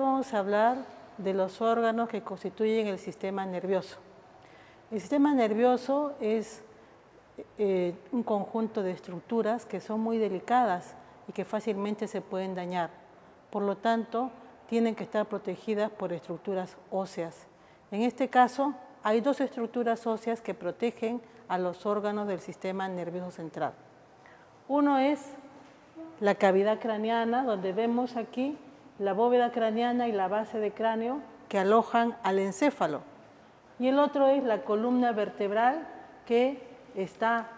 vamos a hablar de los órganos que constituyen el sistema nervioso. El sistema nervioso es un conjunto de estructuras que son muy delicadas y que fácilmente se pueden dañar. Por lo tanto, tienen que estar protegidas por estructuras óseas. En este caso, hay dos estructuras óseas que protegen a los órganos del sistema nervioso central. Uno es la cavidad craneana, donde vemos aquí la bóveda craneana y la base de cráneo que alojan al encéfalo. Y el otro es la columna vertebral, que está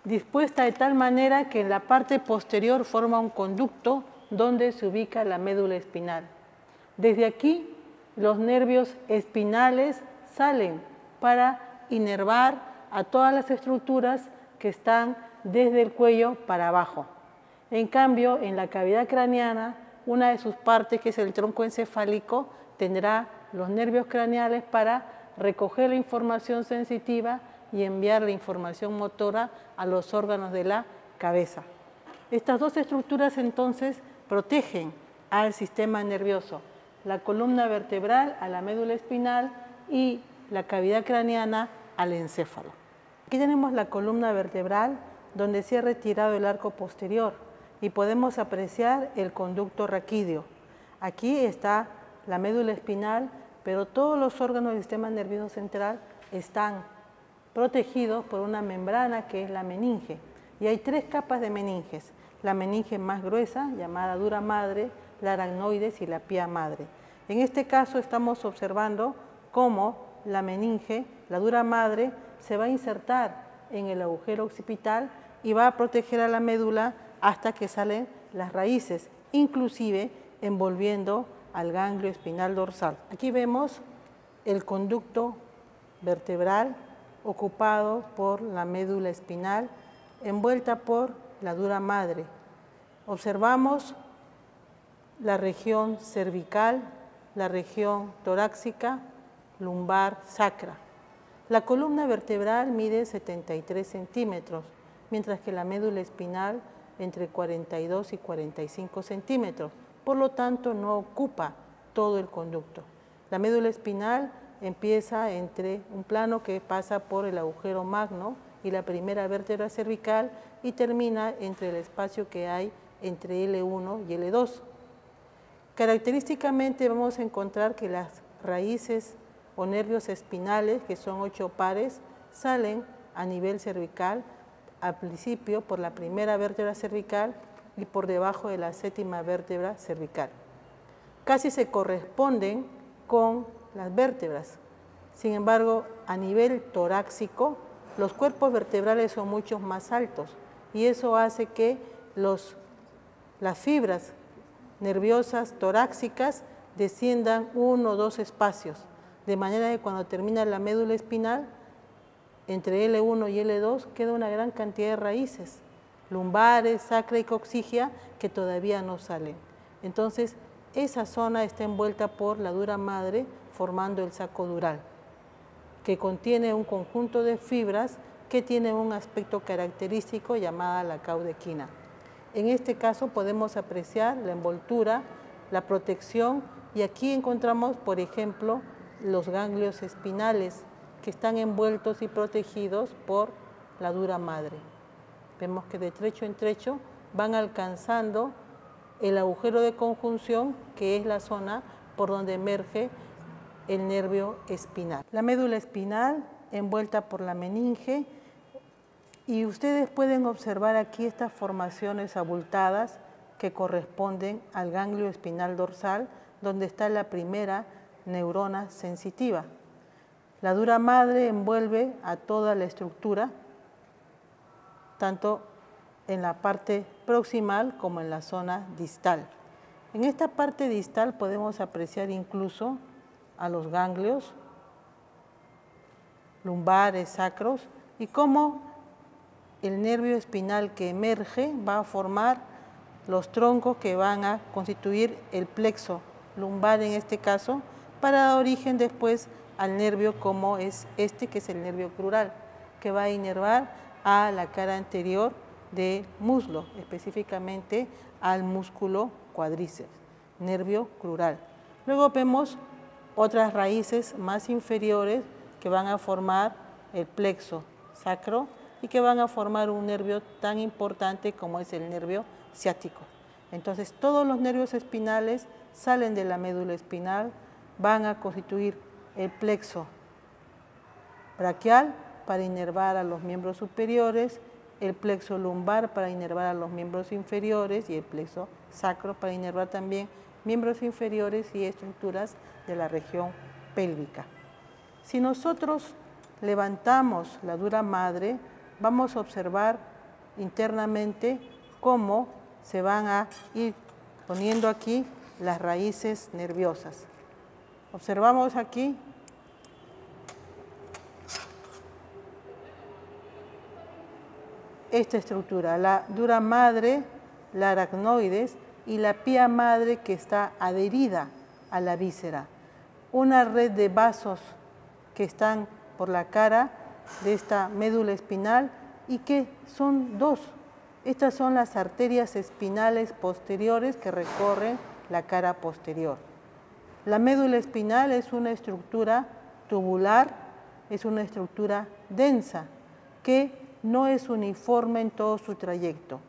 dispuesta de tal manera que en la parte posterior forma un conducto donde se ubica la médula espinal. Desde aquí, los nervios espinales salen para inervar a todas las estructuras que están desde el cuello para abajo. En cambio, en la cavidad craneana, una de sus partes, que es el tronco encefálico, tendrá los nervios craneales para recoger la información sensitiva y enviar la información motora a los órganos de la cabeza. Estas dos estructuras entonces protegen al sistema nervioso, la columna vertebral a la médula espinal y la cavidad craneana al encéfalo. Aquí tenemos la columna vertebral, donde se ha retirado el arco posterior y podemos apreciar el conducto raquídeo. Aquí está la médula espinal, pero todos los órganos del sistema nervioso central están protegidos por una membrana que es la meninge. Y hay tres capas de meninges: la meninge más gruesa, llamada dura madre, la aracnoides y la pía madre. En este caso estamos observando cómo la meninge, la dura madre, se va a insertar en el agujero occipital y va a proteger a la médula hasta que salen las raíces, inclusive envolviendo al ganglio espinal dorsal. Aquí vemos el conducto vertebral ocupado por la médula espinal, envuelta por la dura madre. Observamos la región cervical, la región torácica, lumbar, sacra. La columna vertebral mide 73 centímetros, mientras que la médula espinal entre 42 y 45 centímetros. Por lo tanto, no ocupa todo el conducto. La médula espinal empieza entre un plano que pasa por el agujero magno y la primera vértebra cervical y termina entre el espacio que hay entre L1 y L2. Característicamente vamos a encontrar que las raíces o nervios espinales, que son 8 pares, salen a nivel cervical, al principio por la primera vértebra cervical y por debajo de la séptima vértebra cervical. Casi se corresponden con las vértebras. Sin embargo, a nivel torácico, los cuerpos vertebrales son mucho más altos y eso hace que las fibras nerviosas torácicas desciendan 1 o 2 espacios, de manera que cuando termina la médula espinal, entre L1 y L2 queda una gran cantidad de raíces, lumbares, sacra y coccigia, que todavía no salen. Entonces, esa zona está envuelta por la dura madre, formando el saco dural, que contiene un conjunto de fibras que tienen un aspecto característico llamada la caudequina. En este caso podemos apreciar la envoltura, la protección, y aquí encontramos, por ejemplo, los ganglios espinales, que están envueltos y protegidos por la dura madre. Vemos que de trecho en trecho van alcanzando el agujero de conjunción, que es la zona por donde emerge el nervio espinal. La médula espinal envuelta por la meninge, y ustedes pueden observar aquí estas formaciones abultadas que corresponden al ganglio espinal dorsal, donde está la primera neurona sensitiva. La dura madre envuelve a toda la estructura, tanto en la parte proximal como en la zona distal. En esta parte distal podemos apreciar incluso a los ganglios lumbares, sacros, y cómo el nervio espinal que emerge va a formar los troncos que van a constituir el plexo lumbar, en este caso, para dar origen después al nervio como es este, que es el nervio crural, que va a inervar a la cara anterior del muslo, específicamente al músculo cuádriceps. nervio crural. Luego vemos otras raíces más inferiores que van a formar el plexo sacro y que van a formar un nervio tan importante como es el nervio ciático. Entonces, todos los nervios espinales salen de la médula espinal, van a constituir el plexo braquial para inervar a los miembros superiores, el plexo lumbar para inervar a los miembros inferiores y el plexo sacro para inervar también miembros inferiores y estructuras de la región pélvica. Si nosotros levantamos la dura madre, vamos a observar internamente cómo se van a ir poniendo aquí las raíces nerviosas. Observamos aquí esta estructura, la dura madre, la aracnoides y la pía madre que está adherida a la víscera. Una red de vasos que están por la cara de esta médula espinal y que son dos. Estas son las arterias espinales posteriores que recorren la cara posterior. La médula espinal es una estructura tubular, es una estructura densa que no es uniforme en todo su trayecto.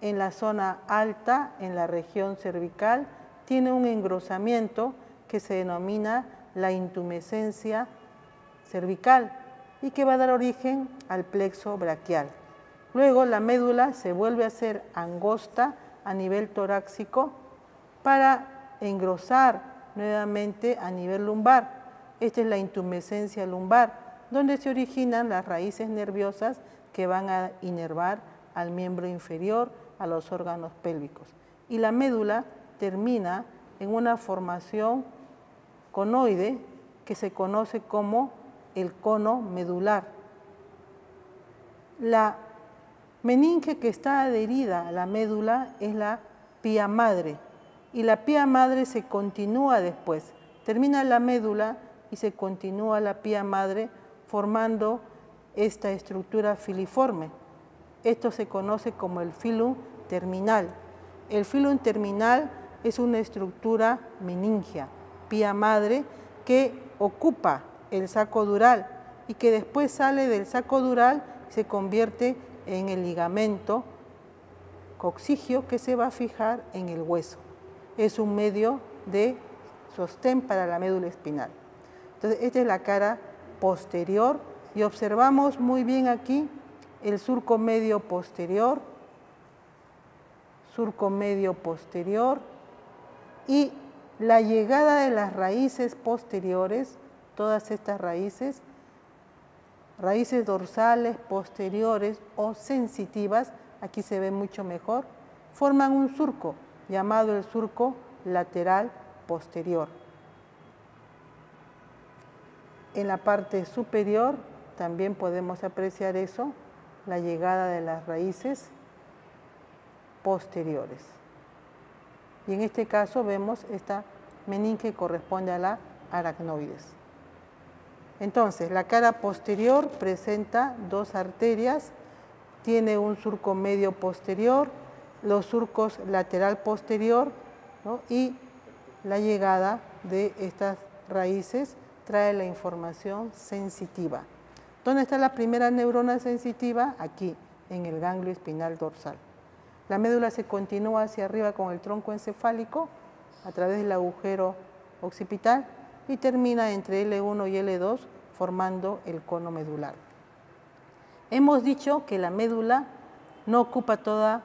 En la zona alta, en la región cervical, tiene un engrosamiento que se denomina la intumescencia cervical y que va a dar origen al plexo braquial. Luego la médula se vuelve a hacer angosta a nivel torácico para engrosar nuevamente a nivel lumbar. Esta es la intumescencia lumbar, donde se originan las raíces nerviosas que van a inervar al miembro inferior, a los órganos pélvicos. Y la médula termina en una formación conoide que se conoce como el cono medular. La meninge que está adherida a la médula es la pía madre y la pía madre se continúa después. Termina la médula y se continúa la pía madre formando esta estructura filiforme. Esto se conoce como el filum terminal. El filum terminal es una estructura meningia, pía madre, que ocupa el saco dural y que después sale del saco dural y se convierte en el ligamento coccigio que se va a fijar en el hueso. Es un medio de sostén para la médula espinal. Entonces, esta es la cara posterior y observamos muy bien aquí el surco medio posterior y la llegada de las raíces posteriores, todas estas raíces dorsales, posteriores o sensitivas, aquí se ve mucho mejor, forman un surco llamado el surco lateral posterior. En la parte superior también podemos apreciar eso, la llegada de las raíces posteriores. Y en este caso vemos esta meninge que corresponde a la aracnoides. Entonces, la cara posterior presenta dos arterias, tiene un surco medio posterior, los surcos lateral posterior, ¿no? Y la llegada de estas raíces trae la información sensitiva. ¿Dónde está la primera neurona sensitiva? Aquí, en el ganglio espinal dorsal. La médula se continúa hacia arriba con el tronco encefálico a través del agujero occipital y termina entre L1 y L2 formando el cono medular. Hemos dicho que la médula no ocupa toda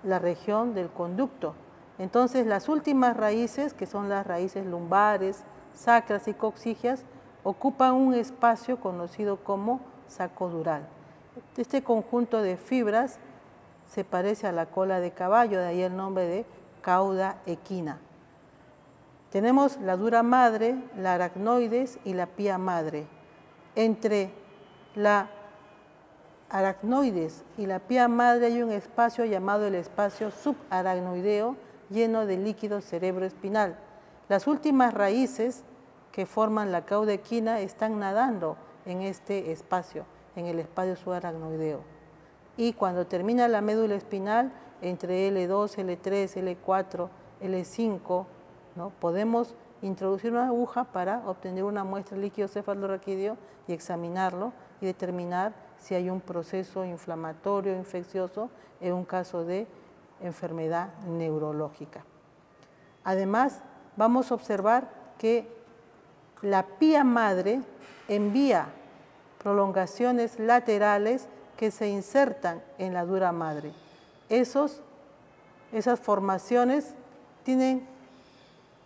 la región del conducto. Entonces, las últimas raíces, que son las raíces lumbares, sacras y coccigias, ocupan un espacio conocido como saco dural. Este conjunto de fibras se parece a la cola de caballo, de ahí el nombre de cauda equina. Tenemos la dura madre, la aracnoides y la pía madre. Entre la aracnoides y la pía madre hay un espacio llamado el espacio subaracnoideo lleno de líquido cerebroespinal. Las últimas raíces que forman la cauda equina están nadando en este espacio, en el espacio subaracnoideo. Y cuando termina la médula espinal, entre L2, L3, L4, L5 ¿no? Podemos introducir una aguja para obtener una muestra de líquido cefalorraquídeo y examinarlo y determinar si hay un proceso inflamatorio, infeccioso, en un caso de enfermedad neurológica. Además, vamos a observar que la pía madre envía prolongaciones laterales que se insertan en la dura madre. Esas formaciones tienen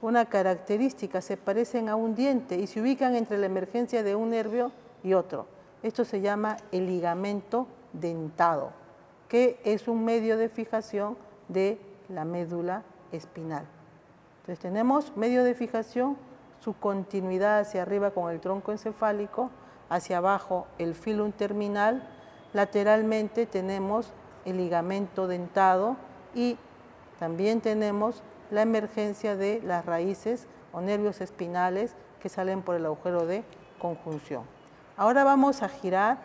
una característica, se parecen a un diente y se ubican entre la emergencia de un nervio y otro. Esto se llama el ligamento dentado, que es un medio de fijación de la médula espinal. Entonces tenemos medio de fijación, su continuidad hacia arriba con el tronco encefálico, hacia abajo el filum terminal, lateralmente tenemos el ligamento dentado y también tenemos la emergencia de las raíces o nervios espinales que salen por el agujero de conjunción. Ahora vamos a girar,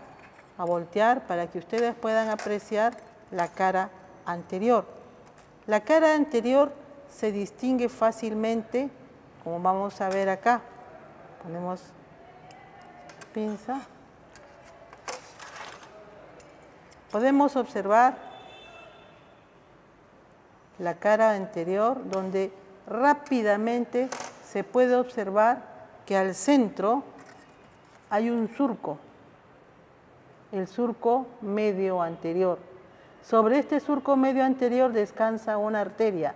a voltear para que ustedes puedan apreciar la cara anterior. La cara anterior se distingue fácilmente, como vamos a ver acá. Ponemos pinza. Podemos observar la cara anterior, donde rápidamente se puede observar que al centro hay un surco, el surco medio anterior. Sobre este surco medio anterior descansa una arteria,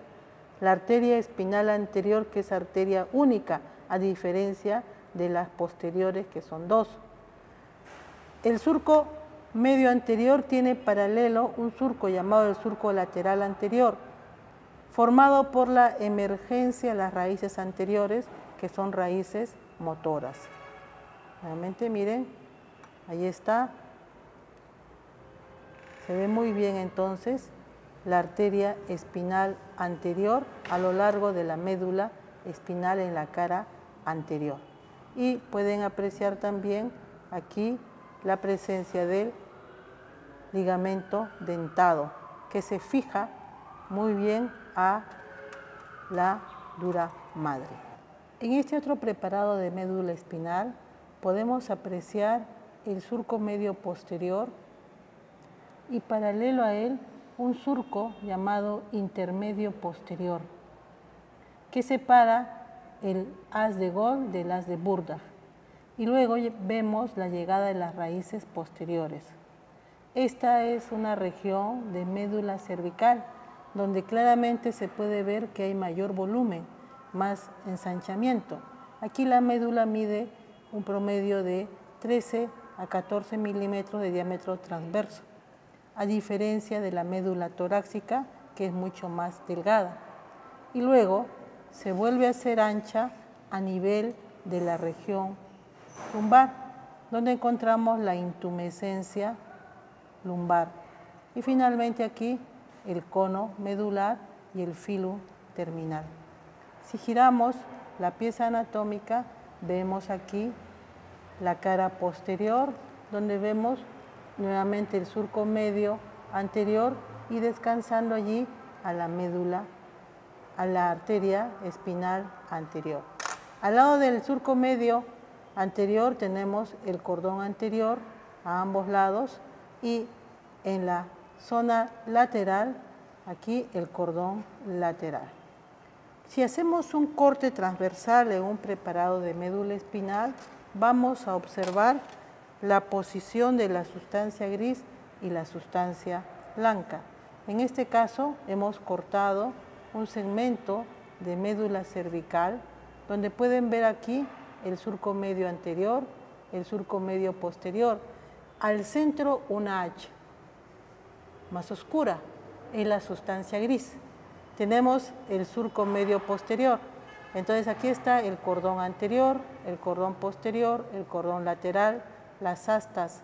la arteria espinal anterior, que es arteria única, a diferencia de las posteriores, que son dos. El surco medio anterior tiene paralelo un surco llamado el surco lateral anterior, formado por la emergencia de las raíces anteriores, que son raíces motoras. Nuevamente miren, ahí está. Se ve muy bien entonces la arteria espinal anterior a lo largo de la médula espinal en la cara anterior. Y pueden apreciar también aquí la presencia del ligamento dentado, que se fija muy bien a la dura madre. En este otro preparado de médula espinal podemos apreciar el surco medio posterior y paralelo a él un surco llamado intermedio posterior, que separa el haz de Gall del haz de Burdach. Y luego vemos la llegada de las raíces posteriores. Esta es una región de médula cervical, donde claramente se puede ver que hay mayor volumen, más ensanchamiento. Aquí la médula mide un promedio de 13 a 14 milímetros de diámetro transverso, a diferencia de la médula torácica, que es mucho más delgada. Y luego se vuelve a hacer ancha a nivel de la región lumbar, donde encontramos la intumescencia lumbar. Y finalmente aquí el cono medular y el filum terminal. Si giramos la pieza anatómica, vemos aquí la cara posterior, donde vemos nuevamente el surco medio anterior y descansando allí a la médula, a la arteria espinal anterior. Al lado del surco medio anterior tenemos el cordón anterior a ambos lados y en la zona lateral, aquí el cordón lateral. Si hacemos un corte transversal en un preparado de médula espinal, vamos a observar la posición de la sustancia gris y la sustancia blanca. En este caso hemos cortado un segmento de médula cervical, donde pueden ver aquí el surco medio anterior, el surco medio posterior. Al centro una H más oscura, es la sustancia gris. Tenemos el surco medio posterior. Entonces aquí está el cordón anterior, el cordón posterior, el cordón lateral, las astas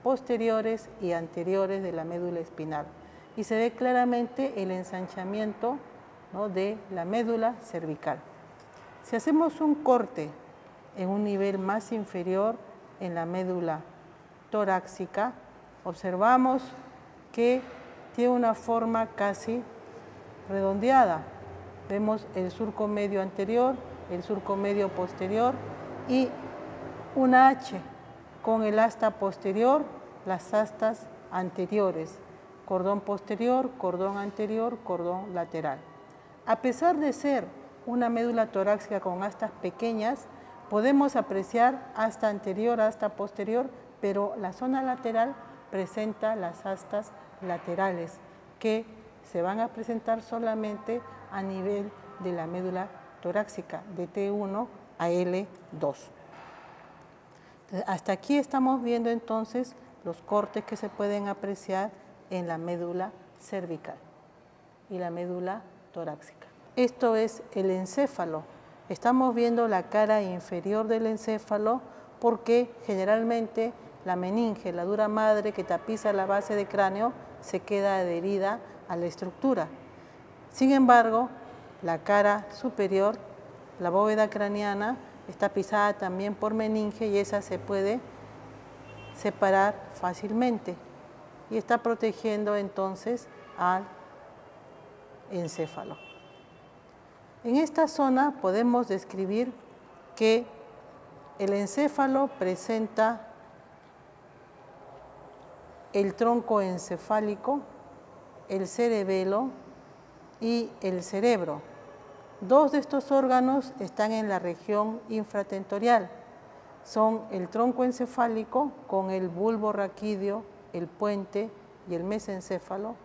posteriores y anteriores de la médula espinal. Y se ve claramente el ensanchamiento, ¿no?, de la médula cervical. Si hacemos un corte en un nivel más inferior en la médula torácica, observamos que tiene una forma casi redondeada, Vemos el surco medio anterior, el surco medio posterior y una H con el asta posterior, las astas anteriores, cordón posterior, cordón anterior, cordón lateral. A pesar de ser una médula torácica con astas pequeñas, podemos apreciar asta anterior, asta posterior, pero la zona lateral presenta las astas laterales que se van a presentar solamente a nivel de la médula torácica, de T1 a L2. Hasta aquí estamos viendo entonces los cortes que se pueden apreciar en la médula cervical y la médula torácica. Esto es el encéfalo. Estamos viendo la cara inferior del encéfalo porque generalmente la meninge, la dura madre que tapiza la base del cráneo, se queda adherida a la estructura. Sin embargo, la cara superior, la bóveda craneana, está pisada también por meninge y esa se puede separar fácilmente y está protegiendo entonces al encéfalo. En esta zona podemos describir que el encéfalo presenta el tronco encefálico, el cerebelo y el cerebro. Dos de estos órganos están en la región infratentorial. Son el tronco encefálico con el bulbo raquídeo, el puente y el mesencéfalo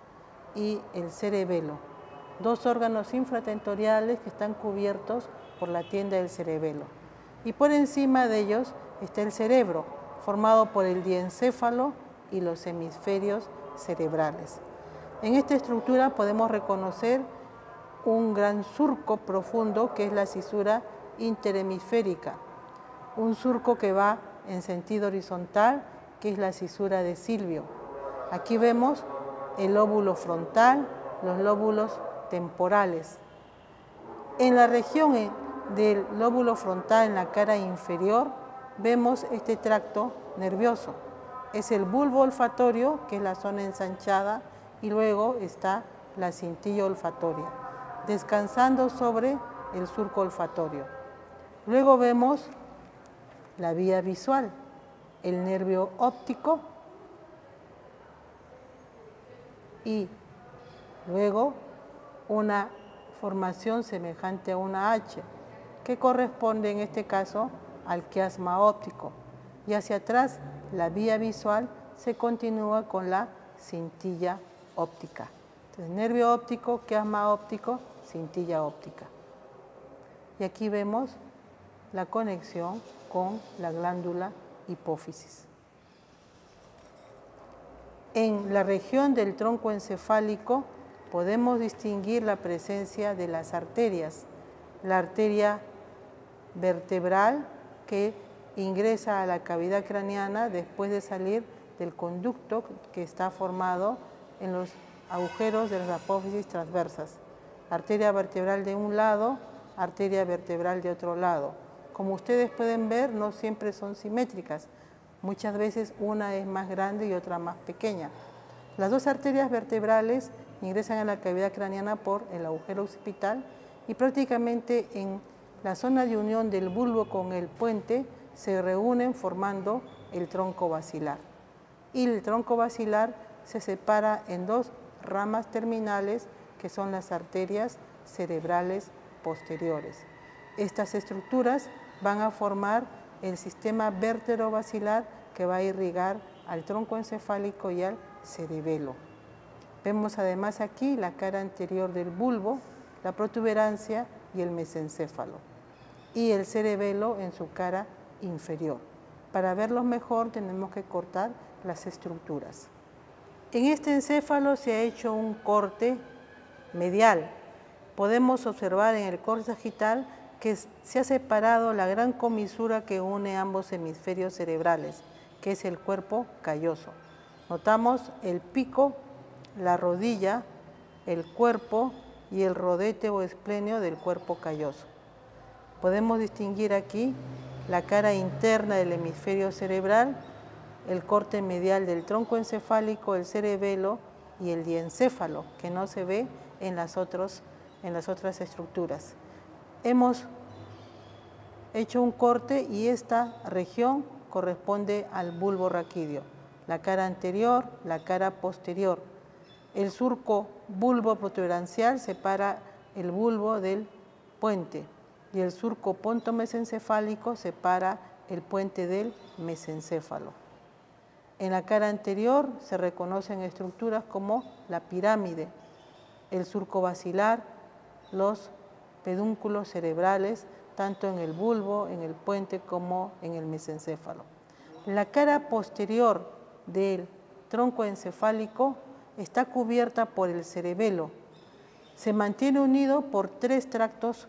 y el cerebelo. Dos órganos infratentoriales que están cubiertos por la tienda del cerebelo. Y por encima de ellos está el cerebro, formado por el diencéfalo y los hemisferios cerebrales. En esta estructura podemos reconocer un gran surco profundo que es la cisura interhemisférica, un surco que va en sentido horizontal que es la cisura de Silvio. Aquí vemos el lóbulo frontal, los lóbulos temporales. En la región del lóbulo frontal, en la cara inferior, vemos este tracto nervioso. Es el bulbo olfatorio, que es la zona ensanchada, y luego está la cintilla olfatoria, descansando sobre el surco olfatorio. Luego vemos la vía visual, el nervio óptico y luego una formación semejante a una H, que corresponde en este caso al quiasma óptico. Y hacia atrás, la vía visual se continúa con la cintilla óptica. Entonces, nervio óptico, quiasma óptico, cintilla óptica. Y aquí vemos la conexión con la glándula hipófisis. En la región del tronco encefálico podemos distinguir la presencia de las arterias. La arteria vertebral que ingresa a la cavidad craneana después de salir del conducto que está formado en los agujeros de las apófisis transversas. Arteria vertebral de un lado, arteria vertebral de otro lado. Como ustedes pueden ver, no siempre son simétricas. Muchas veces una es más grande y otra más pequeña. Las dos arterias vertebrales ingresan a la cavidad craneana por el agujero occipital y prácticamente en la zona de unión del bulbo con el puente se reúnen formando el tronco basilar. Y el tronco basilar se separa en dos ramas terminales que son las arterias cerebrales posteriores. Estas estructuras van a formar el sistema vértebro-basilar que va a irrigar al tronco encefálico y al cerebelo. Vemos además aquí la cara anterior del bulbo, la protuberancia y el mesencéfalo, y el cerebelo en su cara inferior. Para verlos mejor tenemos que cortar las estructuras. En este encéfalo se ha hecho un corte medial. Podemos observar en el corte sagital que se ha separado la gran comisura que une ambos hemisferios cerebrales, que es el cuerpo calloso. Notamos el pico, la rodilla, el cuerpo y el rodete o esplenio del cuerpo calloso. Podemos distinguir aquí la cara interna del hemisferio cerebral, el corte medial del tronco encefálico, el cerebelo y el diencéfalo, que no se ve en los otros en las otras estructuras. Hemos hecho un corte y esta región corresponde al bulbo raquídeo. La cara anterior, la cara posterior. El surco bulbo protuberancial separa el bulbo del puente y el surco pontomesencefálico separa el puente del mesencéfalo. En la cara anterior se reconocen estructuras como la pirámide, el surco basilar, los pedúnculos cerebrales, tanto en el bulbo, en el puente como en el mesencéfalo. La cara posterior del tronco encefálico está cubierta por el cerebelo. Se mantiene unido por 3 tractos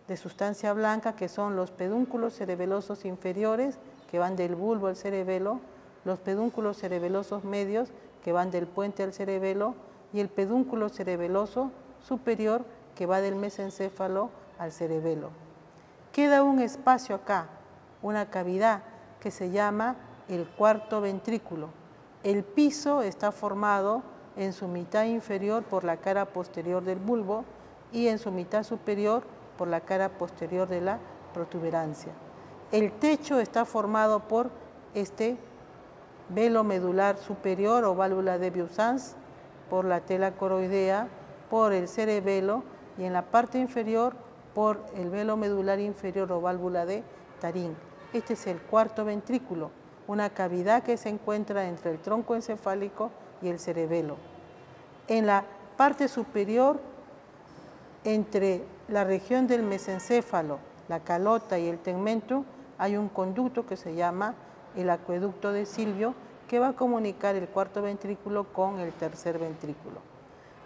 de sustancia blanca que son los pedúnculos cerebelosos inferiores que van del bulbo al cerebelo, los pedúnculos cerebelosos medios que van del puente al cerebelo y el pedúnculo cerebeloso superior que va del mesencéfalo al cerebelo. Queda un espacio acá, una cavidad que se llama el cuarto ventrículo. El piso está formado en su mitad inferior por la cara posterior del bulbo y en su mitad superior por la cara posterior de la protuberancia. El techo está formado por este velo medular superior o válvula de Biot-Savart, por la tela coroidea, por el cerebelo y en la parte inferior por el velo medular inferior o válvula de Tarín. Este es el cuarto ventrículo, una cavidad que se encuentra entre el tronco encefálico y el cerebelo. En la parte superior, entre la región del mesencéfalo, la calota y el tegmentum, hay un conducto que se llama el acueducto de Silvio, que va a comunicar el cuarto ventrículo con el tercer ventrículo.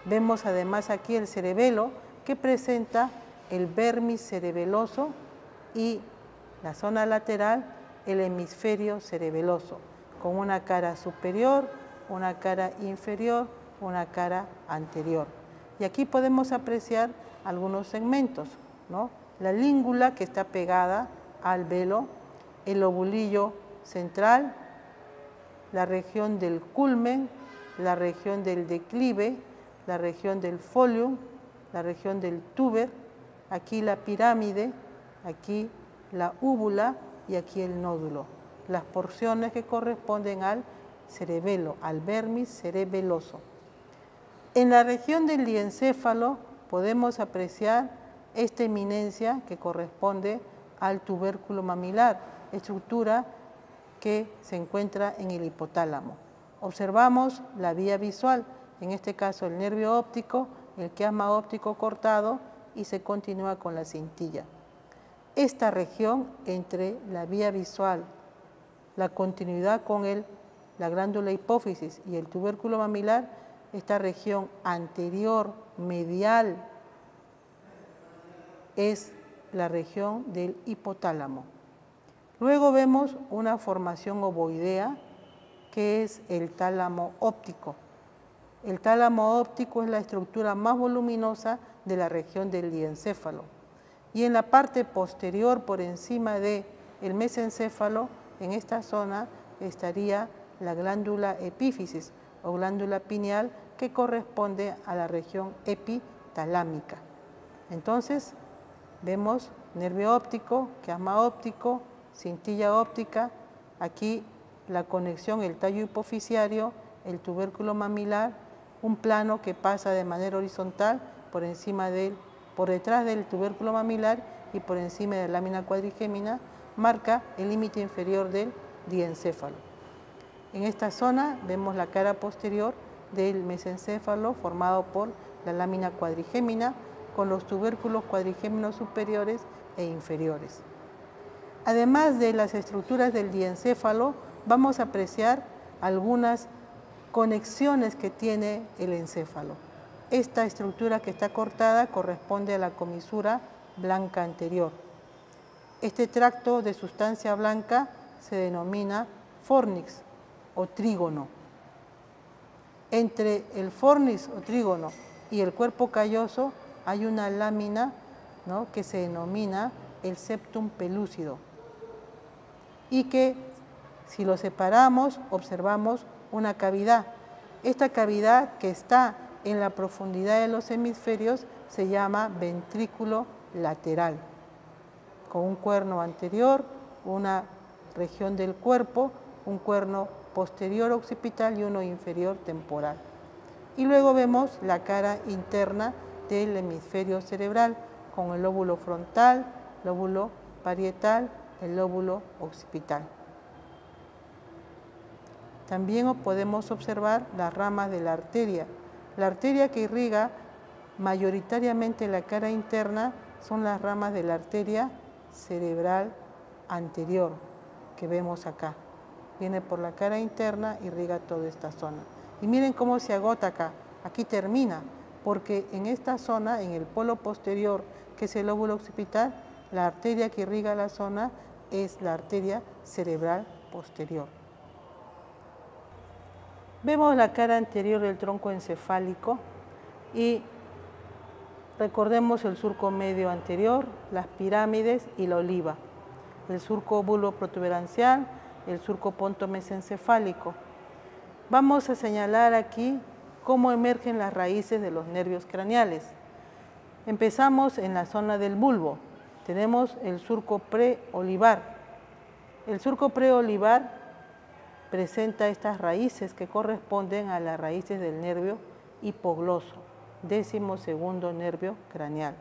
Vemos además aquí el cerebelo, que presenta el vermis cerebeloso y la zona lateral, el hemisferio cerebeloso, con una cara superior, una cara inferior, una cara anterior. Y aquí podemos apreciar algunos segmentos, ¿no? La língula que está pegada al velo, el lobulillo central, la región del culmen, la región del declive, la región del folium, la región del tuber, aquí la pirámide, aquí la úvula y aquí el nódulo. Las porciones que corresponden al cerebelo, al vermis cerebeloso. En la región del diencéfalo podemos apreciar esta eminencia que corresponde al tubérculo mamilar, estructura que se encuentra en el hipotálamo. Observamos la vía visual, en este caso el nervio óptico, el quiasma óptico cortado y se continúa con la cintilla. Esta región entre la vía visual, la continuidad con la glándula hipófisis y el tubérculo mamilar, esta región anterior medial es la región del hipotálamo. Luego vemos una formación ovoidea que es el tálamo óptico. El tálamo óptico es la estructura más voluminosa de la región del diencéfalo. Y en la parte posterior, por encima del mesencéfalo, en esta zona estaría la glándula epífisis o glándula pineal que corresponde a la región epitalámica. Entonces, vemos nervio óptico, quiasma óptico, cintilla óptica, aquí la conexión, el tallo hipofisiario, el tubérculo mamilar, un plano que pasa de manera horizontal por detrás del tubérculo mamilar y por encima de la lámina cuadrigémina, marca el límite inferior del diencéfalo. En esta zona vemos la cara posterior del mesencéfalo formado por la lámina cuadrigémina con los tubérculos cuadrigéminos superiores e inferiores. Además de las estructuras del diencéfalo, vamos a apreciar algunas conexiones que tiene el encéfalo. Esta estructura que está cortada corresponde a la comisura blanca anterior. Este tracto de sustancia blanca se denomina fornix o trígono. Entre el fornix o trígono y el cuerpo calloso hay una lámina, ¿no?, que se denomina el septum pelúcido y que si lo separamos observamos una cavidad. Esta cavidad que está en la profundidad de los hemisferios se llama ventrículo lateral, con un cuerno anterior, una región del cuerpo, un cuerno posterior occipital y uno inferior temporal. Y luego vemos la cara interna del hemisferio cerebral con el lóbulo frontal, lóbulo parietal, el lóbulo occipital. También podemos observar las ramas de la arteria. La arteria que irriga mayoritariamente la cara interna son las ramas de la arteria cerebral anterior que vemos acá. Viene por la cara interna, irriga toda esta zona. Y miren cómo se agota acá. Aquí termina, porque en esta zona, en el polo posterior, que es el lóbulo occipital, la arteria que irriga la zona es la arteria cerebral posterior. Vemos la cara anterior del tronco encefálico y recordemos el surco medio anterior, las pirámides y la oliva, el surco bulboprotuberancial, el surco pontomesencefálico. Vamos a señalar aquí cómo emergen las raíces de los nervios craneales. Empezamos en la zona del bulbo. Tenemos el surco preolivar. El surco preolivar presenta estas raíces que corresponden a las raíces del nervio hipogloso, 12º nervio craneal.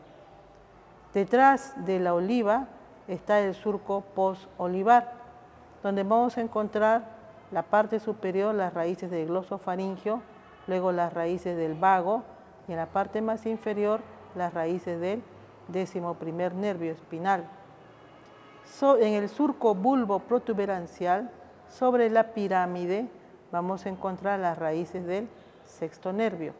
Detrás de la oliva está el surco posolivar, donde vamos a encontrar la parte superior, las raíces del glosofaringio, luego las raíces del vago y en la parte más inferior las raíces del 11º nervio espinal. En el surco bulboprotuberancial, sobre la pirámide, vamos a encontrar las raíces del 6º nervio.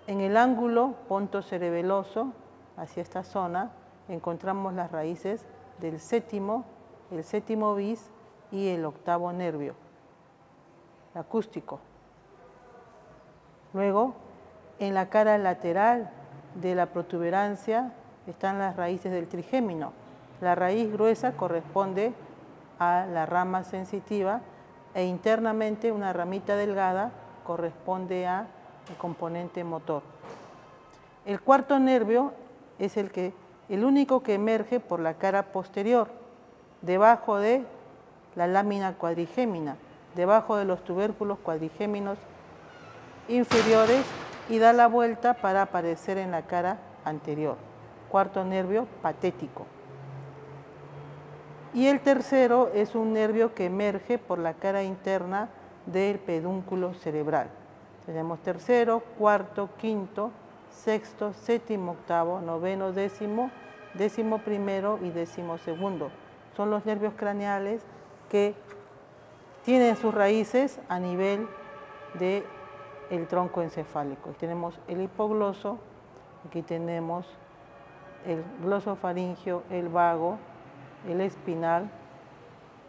En el ángulo pontocerebeloso, hacia esta zona, encontramos las raíces del 7º, el 7º bis y el 8º nervio acústico. Luego, en la cara lateral de la protuberancia están las raíces del trigémino. La raíz gruesa corresponde a la rama sensitiva e internamente una ramita delgada corresponde al componente motor. El 4º nervio es el único que emerge por la cara posterior, debajo de la lámina cuadrigémina, debajo de los tubérculos cuadrigéminos inferiores y da la vuelta para aparecer en la cara anterior. 4º nervio patético. Y el tercero es un nervio que emerge por la cara interna del pedúnculo cerebral. Tenemos 3º, 4º, 5º, 6º, 7º, 8º, 9º, 10º, 11º y 12º. Son los nervios craneales que tienen sus raíces a nivel del tronco encefálico. Tenemos el hipogloso, aquí tenemos el glosofaringio, el vago, el espinal,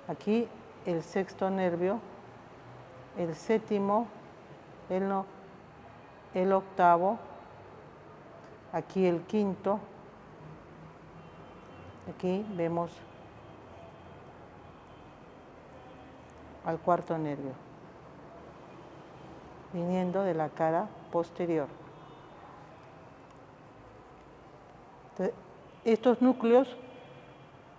aquí el 6º nervio, el 7º, el 8º, aquí el 5º, aquí vemos al 4º nervio, viniendo de la cara posterior. Entonces, estos núcleos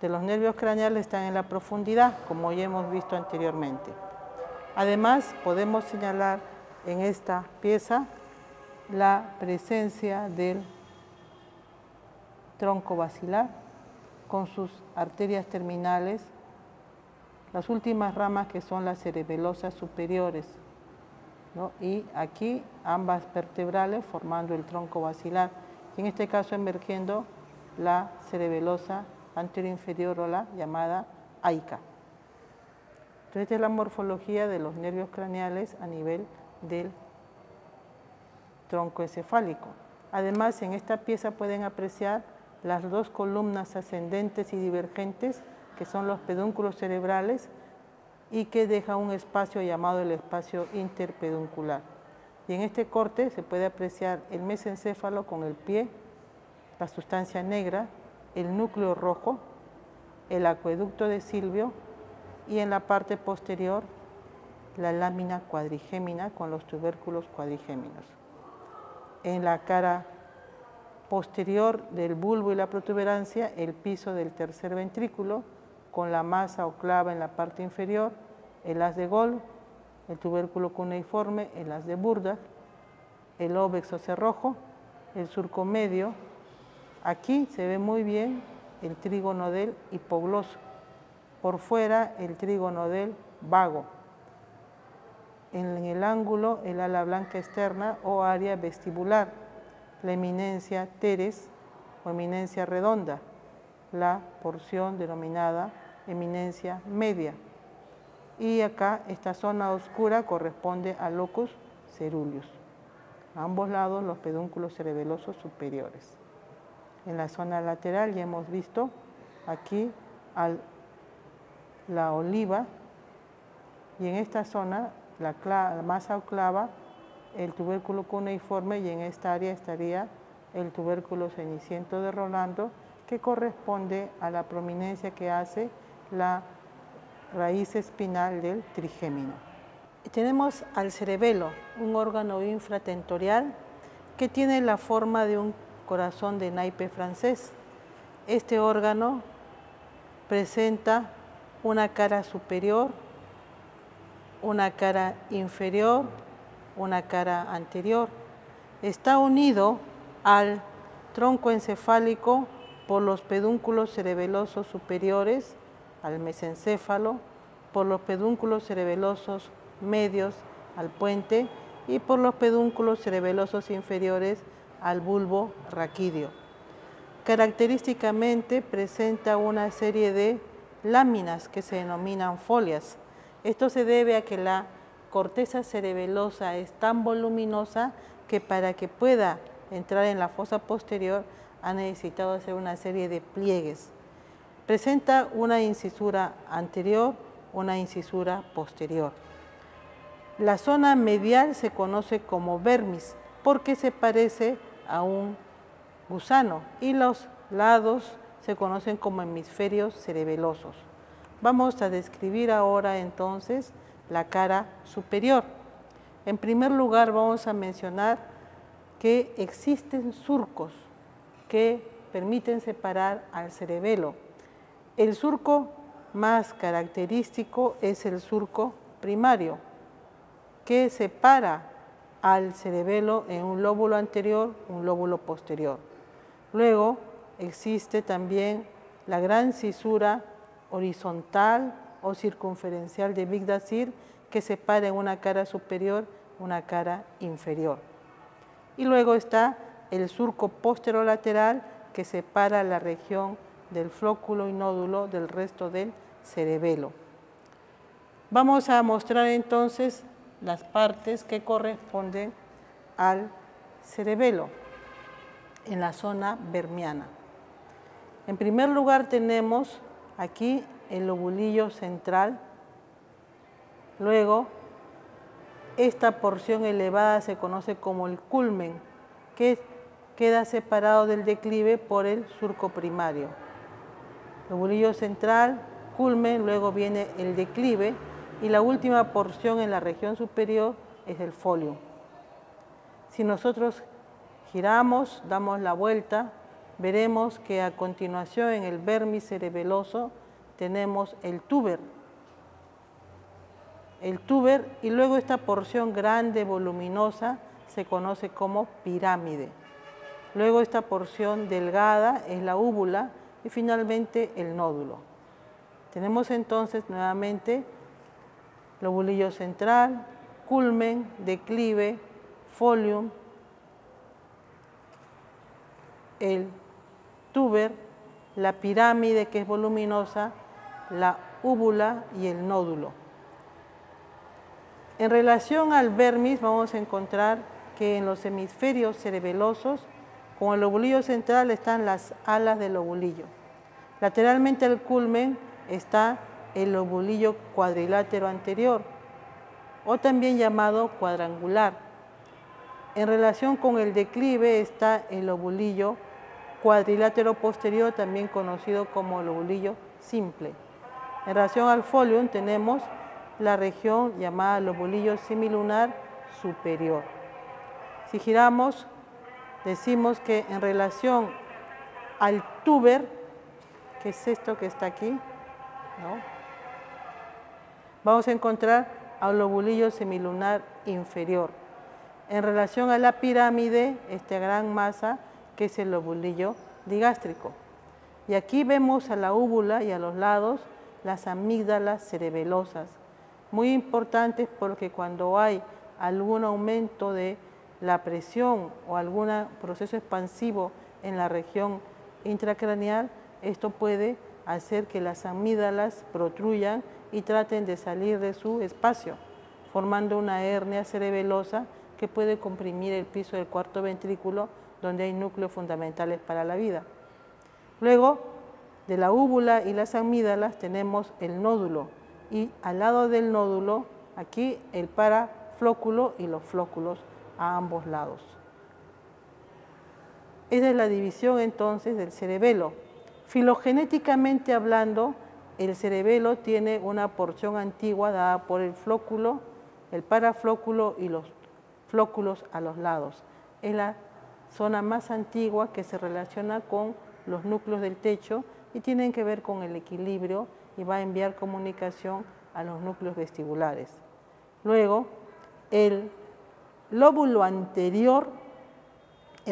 de los nervios craneales están en la profundidad, como ya hemos visto anteriormente. Además, podemos señalar en esta pieza la presencia del tronco basilar con sus arterias terminales, las últimas ramas que son las cerebelosas superiores, ¿no? Y aquí ambas vertebrales formando el tronco basilar, y en este caso emergiendo la cerebelosa anteroinferior o la llamada AICA. Entonces, esta es la morfología de los nervios craneales a nivel del tronco encefálico. Además, en esta pieza pueden apreciar las dos columnas ascendentes y divergentes, que son los pedúnculos cerebrales, y que deja un espacio llamado el espacio interpeduncular. Y en este corte se puede apreciar el mesencéfalo con el pie, la sustancia negra, el núcleo rojo, el acueducto de Silvio y en la parte posterior la lámina cuadrigémina con los tubérculos cuadrigéminos. En la cara posterior del bulbo y la protuberancia, el piso del tercer ventrículo, con la masa o clava en la parte inferior, el haz de Gold, el tubérculo cuneiforme, el haz de Burda, el óbex o cerrojo, el surco medio. Aquí se ve muy bien el trígono del hipogloso. Por fuera, el trígono del vago. En el ángulo, el ala blanca externa o área vestibular, la eminencia teres o eminencia redonda, la porción denominada eminencia media. Y acá, esta zona oscura corresponde al locus ceruleus. A ambos lados, los pedúnculos cerebelosos superiores. En la zona lateral ya hemos visto aquí la oliva, y en esta zona la masa o clava, el tubérculo cuneiforme, y en esta área estaría el tubérculo ceniciento de Rolando, que corresponde a la prominencia que hace la raíz espinal del trigémino. Tenemos al cerebelo, un órgano infratentorial que tiene la forma de un corazón de naipe francés. Este órgano presenta una cara superior, una cara inferior, una cara anterior. Está unido al tronco encefálico por los pedúnculos cerebelosos superiores, al mesencéfalo, por los pedúnculos cerebelosos medios, al puente, y por los pedúnculos cerebelosos inferiores, al bulbo raquídeo. Característicamente presenta una serie de láminas que se denominan folias. Esto se debe a que la corteza cerebelosa es tan voluminosa que para que pueda entrar en la fosa posterior ha necesitado hacer una serie de pliegues. Presenta una incisura anterior, una incisura posterior. La zona medial se conoce como vermis porque se parece a un gusano, y los lados se conocen como hemisferios cerebelosos. Vamos a describir ahora entonces la cara superior. En primer lugar vamos a mencionar que existen surcos que permiten separar al cerebelo. El surco más característico es el surco primario, que separa al cerebelo en un lóbulo anterior, un lóbulo posterior. Luego existe también la gran cisura horizontal o circunferencial de Bigdasir, que separa en una cara superior, una cara inferior. Y luego está el surco posterolateral, que separa la región del flóculo y nódulo del resto del cerebelo. Vamos a mostrar entonces las partes que corresponden al cerebelo en la zona vermiana. En primer lugar tenemos aquí el lobulillo central. Luego, esta porción elevada se conoce como el culmen, que queda separado del declive por el surco primario. Lobulillo central, culmen, luego viene el declive, y la última porción en la región superior es el folium. Si nosotros giramos, damos la vuelta, veremos que a continuación en el vermis cerebeloso tenemos el túber. Y luego esta porción grande, voluminosa, se conoce como pirámide. Luego esta porción delgada es la úvula y finalmente el nódulo. Tenemos entonces nuevamente lobulillo central, culmen, declive, folium, el túber, la pirámide que es voluminosa, la úvula y el nódulo. En relación al vermis vamos a encontrar que en los hemisferios cerebelosos, con el lobulillo central están las alas del lobulillo. Lateralmente al culmen está el lobulillo cuadrilátero anterior, o también llamado cuadrangular. En relación con el declive está el lobulillo cuadrilátero posterior, también conocido como lobulillo simple. En relación al folium tenemos la región llamada lobulillo semilunar superior. Si giramos, decimos que en relación al túber, que es esto que está aquí, ¿no?, vamos a encontrar al lobulillo semilunar inferior. En relación a la pirámide, esta gran masa, que es el lobulillo digástrico. Y aquí vemos a la úvula y a los lados las amígdalas cerebelosas, muy importantes porque cuando hay algún aumento de la presión o algún proceso expansivo en la región intracraneal, esto puede hacer que las amígdalas protruyan y traten de salir de su espacio, formando una hernia cerebelosa que puede comprimir el piso del cuarto ventrículo, donde hay núcleos fundamentales para la vida. Luego, de la úvula y las amígdalas tenemos el nódulo, y al lado del nódulo, aquí el paraflóculo y los flóculos a ambos lados. Esa es la división entonces del cerebelo. Filogenéticamente hablando, el cerebelo tiene una porción antigua dada por el flóculo, el paraflóculo y los flóculos a los lados. Es la zona más antigua que se relaciona con los núcleos del techo y tienen que ver con el equilibrio y va a enviar comunicación a los núcleos vestibulares. Luego, el lóbulo anterior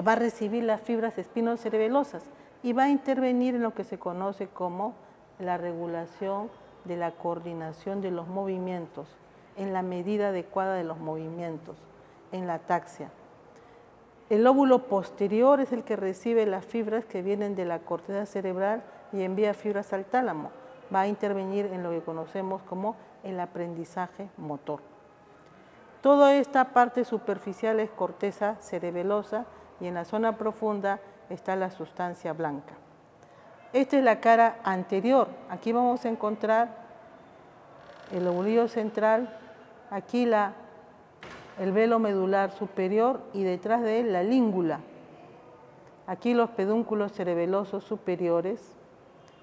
va a recibir las fibras espinocerebelosas y va a intervenir en lo que se conoce como la regulación de la coordinación de los movimientos, en la medida adecuada de los movimientos, en la ataxia. El lóbulo posterior es el que recibe las fibras que vienen de la corteza cerebral y envía fibras al tálamo. Va a intervenir en lo que conocemos como el aprendizaje motor. Toda esta parte superficial es corteza cerebelosa y en la zona profunda está la sustancia blanca. Esta es la cara anterior. Aquí vamos a encontrar el lobulillo central, aquí el velo medular superior y detrás de él la língula. Aquí los pedúnculos cerebelosos superiores,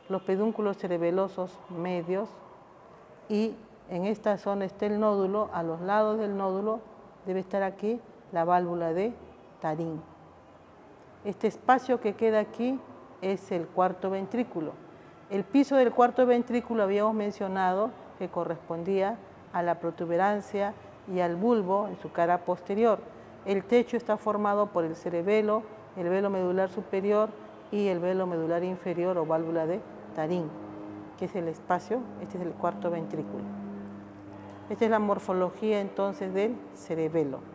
los pedúnculos cerebelosos medios y en esta zona está el nódulo. A los lados del nódulo debe estar aquí la válvula de Tarín. Este espacio que queda aquí es el cuarto ventrículo. El piso del cuarto ventrículo habíamos mencionado que correspondía a la protuberancia y al bulbo en su cara posterior. El techo está formado por el cerebelo, el velo medular superior y el velo medular inferior o válvula de Tarín, que es el espacio, este es el cuarto ventrículo. Esta es la morfología entonces del cerebelo.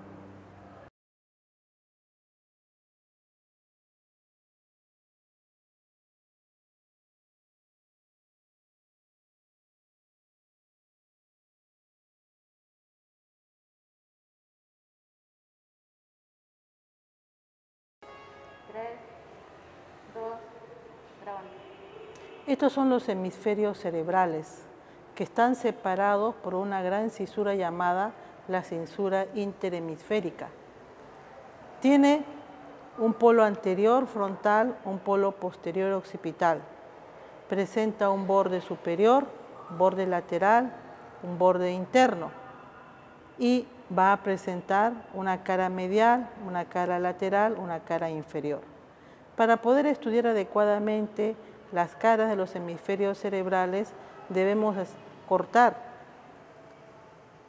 Estos son los hemisferios cerebrales que están separados por una gran cisura llamada la cisura interhemisférica. Tiene un polo anterior frontal, un polo posterior occipital. Presenta un borde superior, borde lateral, un borde interno y va a presentar una cara medial, una cara lateral, una cara inferior. Para poder estudiar adecuadamente las caras de los hemisferios cerebrales debemos cortar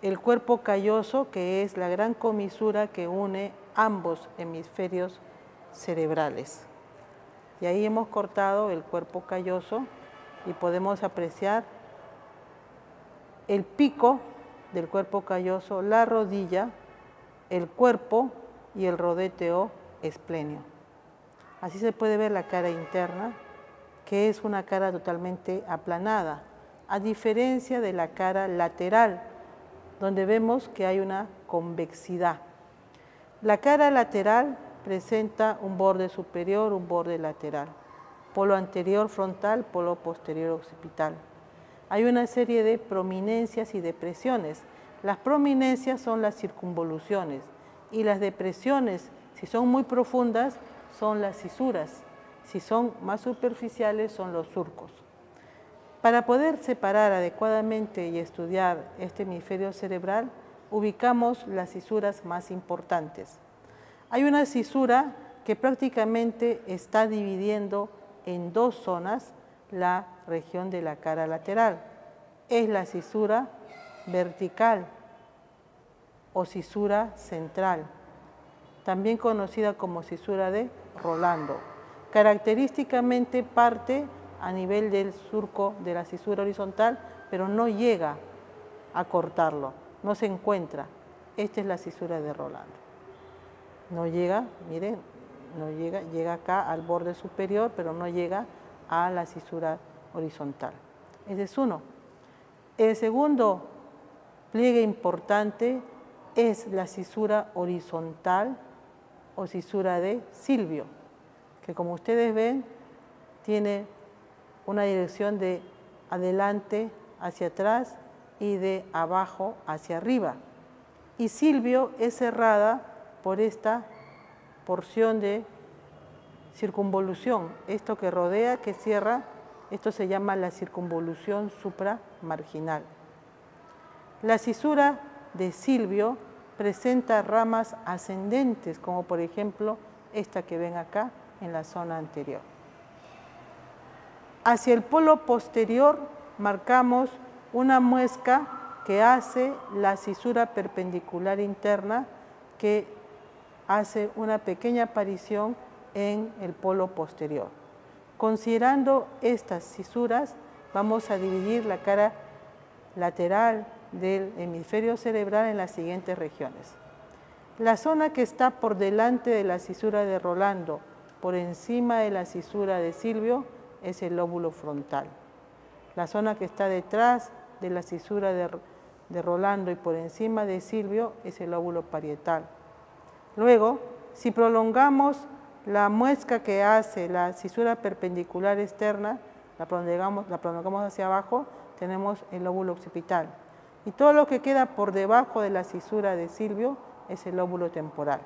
el cuerpo calloso, que es la gran comisura que une ambos hemisferios cerebrales. Y ahí hemos cortado el cuerpo calloso y podemos apreciar el pico del cuerpo calloso, la rodilla, el cuerpo y el rodete o esplenio. Así se puede ver la cara interna, que es una cara totalmente aplanada, a diferencia de la cara lateral, donde vemos que hay una convexidad. La cara lateral presenta un borde superior, un borde lateral, polo anterior frontal, polo posterior occipital. Hay una serie de prominencias y depresiones. Las prominencias son las circunvoluciones y las depresiones, si son muy profundas, son las cisuras. Si son más superficiales, son los surcos. Para poder separar adecuadamente y estudiar este hemisferio cerebral, ubicamos las cisuras más importantes. Hay una cisura que prácticamente está dividiendo en dos zonas la región de la cara lateral. Es la cisura vertical o cisura central, también conocida como cisura de Rolando. Característicamente parte a nivel del surco de la cisura horizontal, pero no llega a cortarlo, no se encuentra. Esta es la cisura de Rolando. No llega, miren, no llega, llega acá al borde superior, pero no llega a la cisura horizontal. Ese es uno. El segundo pliegue importante es la cisura horizontal o cisura de Silvio, que como ustedes ven tiene una dirección de adelante hacia atrás y de abajo hacia arriba. Y Silvio es cerrada por esta porción de circunvolución, esto que rodea, que cierra, esto se llama la circunvolución supramarginal. La cisura de Silvio presenta ramas ascendentes, como por ejemplo esta que ven acá en la zona anterior. Hacia el polo posterior marcamos una muesca que hace la cisura perpendicular interna, que hace una pequeña aparición en el polo posterior. Considerando estas cisuras, vamos a dividir la cara lateral del hemisferio cerebral en las siguientes regiones. La zona que está por delante de la cisura de Rolando, por encima de la cisura de Silvio, es el lóbulo frontal. La zona que está detrás de la cisura de Rolando y por encima de Silvio es el lóbulo parietal. Luego, si prolongamos la muesca que hace la cisura perpendicular externa, la prolongamos hacia abajo, tenemos el lóbulo occipital. Y todo lo que queda por debajo de la cisura de Silvio es el lóbulo temporal.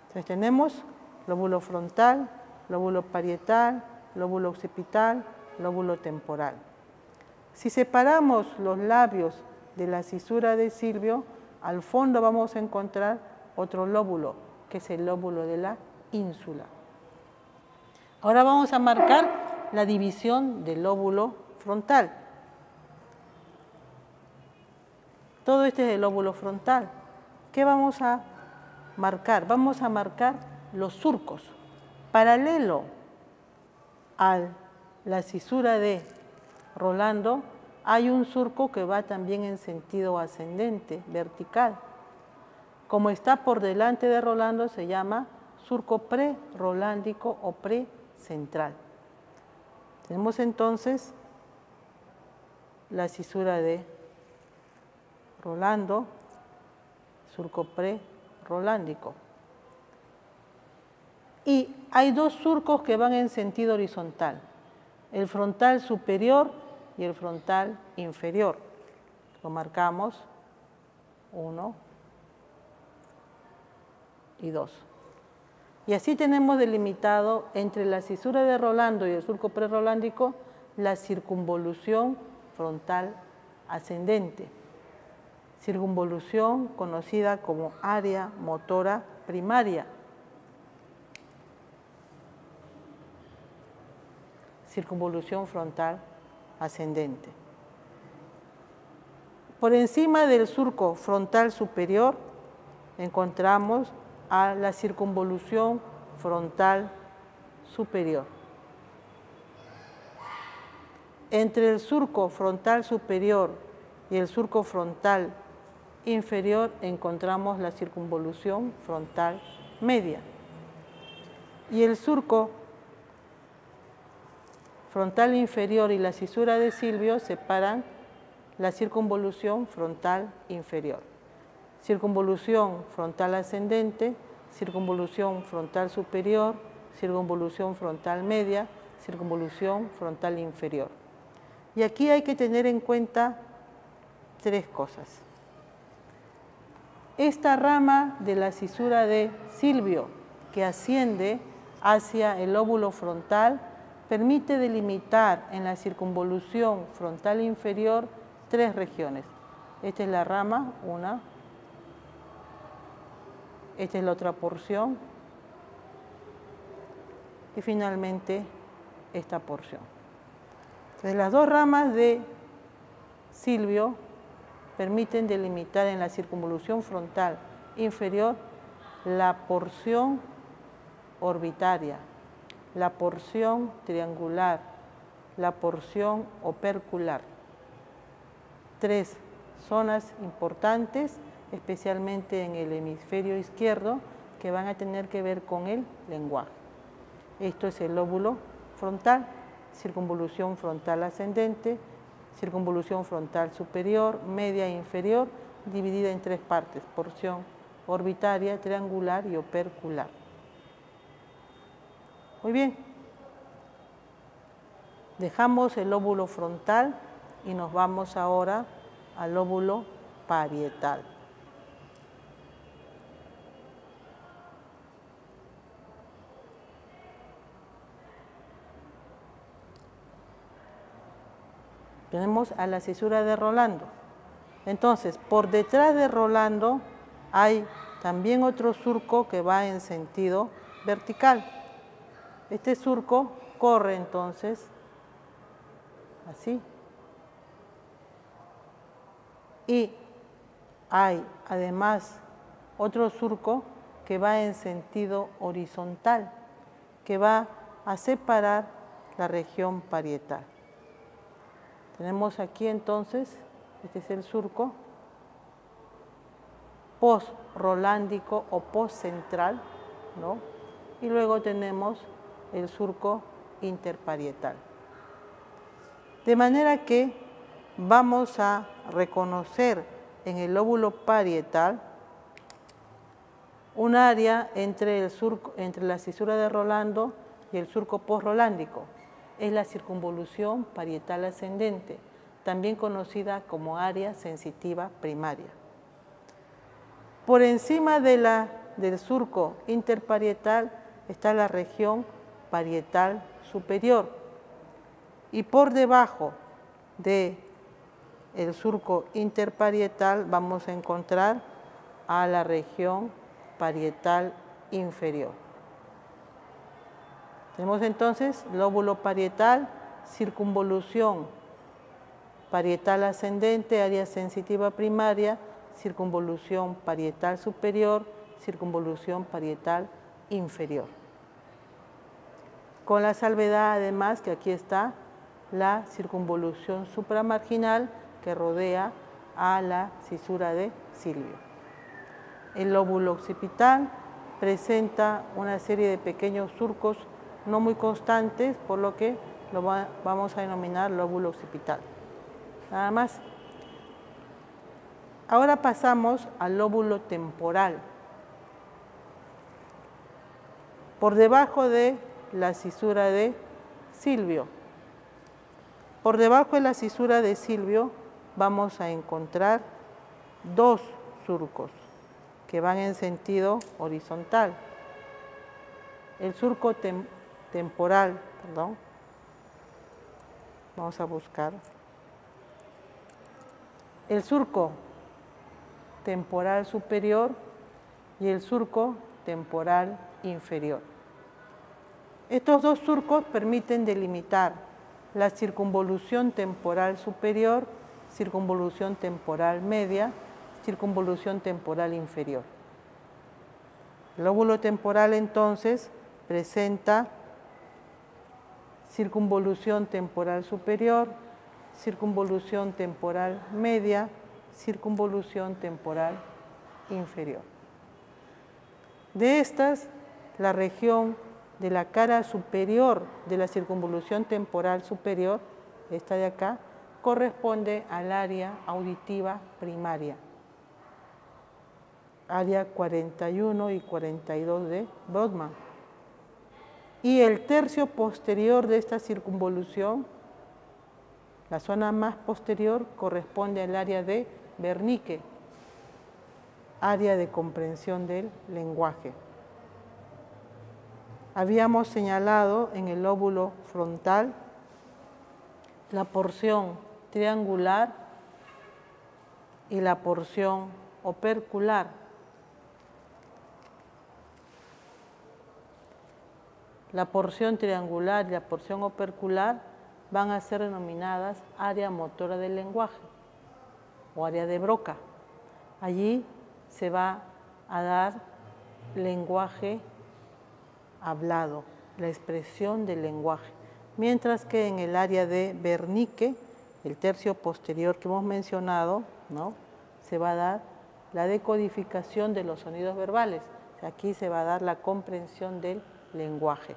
Entonces tenemos lóbulo frontal, lóbulo parietal, lóbulo occipital, lóbulo temporal. Si separamos los labios de la cisura de Silvio, al fondo vamos a encontrar otro lóbulo, que es el lóbulo de la ínsula. Ahora vamos a marcar la división del lóbulo frontal. Todo este es el lóbulo frontal. ¿Qué vamos a marcar? Vamos a marcar los surcos. Paralelo a la cisura de Rolando, hay un surco que va también en sentido ascendente, vertical. Como está por delante de Rolando, se llama surco pre-rolándico o pre-central. Tenemos entonces la cisura de Rolando, surco pre-rolándico. Y hay dos surcos que van en sentido horizontal, el frontal superior y el frontal inferior. Lo marcamos 1 y 2. Y así tenemos delimitado entre la cisura de Rolando y el surco prerolándico la circunvolución frontal ascendente. Circunvolución conocida como área motora primaria. Circunvolución frontal ascendente. Por encima del surco frontal superior encontramos a la circunvolución frontal superior. Entre el surco frontal superior y el surco frontal inferior encontramos la circunvolución frontal media. Y el surco frontal inferior y la cisura de Silvio separan la circunvolución frontal inferior. Circunvolución frontal ascendente, circunvolución frontal superior, circunvolución frontal media, circunvolución frontal inferior. Y aquí hay que tener en cuenta tres cosas. Esta rama de la cisura de Silvio, que asciende hacia el lóbulo frontal, permite delimitar en la circunvolución frontal inferior tres regiones. Esta es la rama, una. Esta es la otra porción. y finalmente esta porción. Entonces, las dos ramas de Silvio permiten delimitar en la circunvolución frontal inferior la porción orbitaria, la porción triangular, la porción opercular. Tres zonas importantes, especialmente en el hemisferio izquierdo, que van a tener que ver con el lenguaje. Esto es el lóbulo frontal, circunvolución frontal ascendente, circunvolución frontal superior, media e inferior, dividida en tres partes: porción orbitaria, triangular y opercular. Muy bien. Dejamos el lóbulo frontal y nos vamos ahora al lóbulo parietal. Tenemos a la cisura de Rolando. Entonces, por detrás de Rolando hay también otro surco que va en sentido vertical. Este surco corre entonces así. Y hay además otro surco que va en sentido horizontal, que va a separar la región parietal. Tenemos aquí entonces, este es el surco post-rolándico o post-central, ¿no? Y luego tenemos el surco interparietal. De manera que vamos a reconocer en el lóbulo parietal un área entre la cisura de Rolando y el surco postrolándico. Es la circunvolución parietal ascendente, también conocida como área sensitiva primaria. Por encima del surco interparietal está la región parietal superior y por debajo del surco interparietal vamos a encontrar a la región parietal inferior. Tenemos entonces lóbulo parietal, circunvolución parietal ascendente, área sensitiva primaria, circunvolución parietal superior, circunvolución parietal inferior. Con la salvedad además que aquí está la circunvolución supramarginal que rodea a la cisura de Silvio. El lóbulo occipital presenta una serie de pequeños surcos no muy constantes, por lo que lo vamos a denominar lóbulo occipital. Nada más. Ahora pasamos al lóbulo temporal. Por debajo de la cisura de Silvio. Por debajo de la cisura de Silvio vamos a encontrar dos surcos que van en sentido horizontal. El surco temporal, perdón. Vamos a buscar. El surco temporal superior y el surco temporal inferior. Estos dos surcos permiten delimitar la circunvolución temporal superior, circunvolución temporal media, circunvolución temporal inferior. El lóbulo temporal entonces presenta circunvolución temporal superior, circunvolución temporal media, circunvolución temporal inferior. De estas, la región de la cara superior de la circunvolución temporal superior, esta de acá, corresponde al área auditiva primaria, área 41 y 42 de Brodmann. Y el tercio posterior de esta circunvolución, la zona más posterior, corresponde al área de Wernicke, área de comprensión del lenguaje. Habíamos señalado en el lóbulo frontal la porción triangular y la porción opercular. La porción triangular y la porción opercular van a ser denominadas área motora del lenguaje o área de Broca. Allí se va a dar lenguaje hablado, la expresión del lenguaje. Mientras que en el área de Wernicke, el tercio posterior que hemos mencionado, ¿no?, se va a dar la decodificación de los sonidos verbales. Aquí se va a dar la comprensión del lenguaje.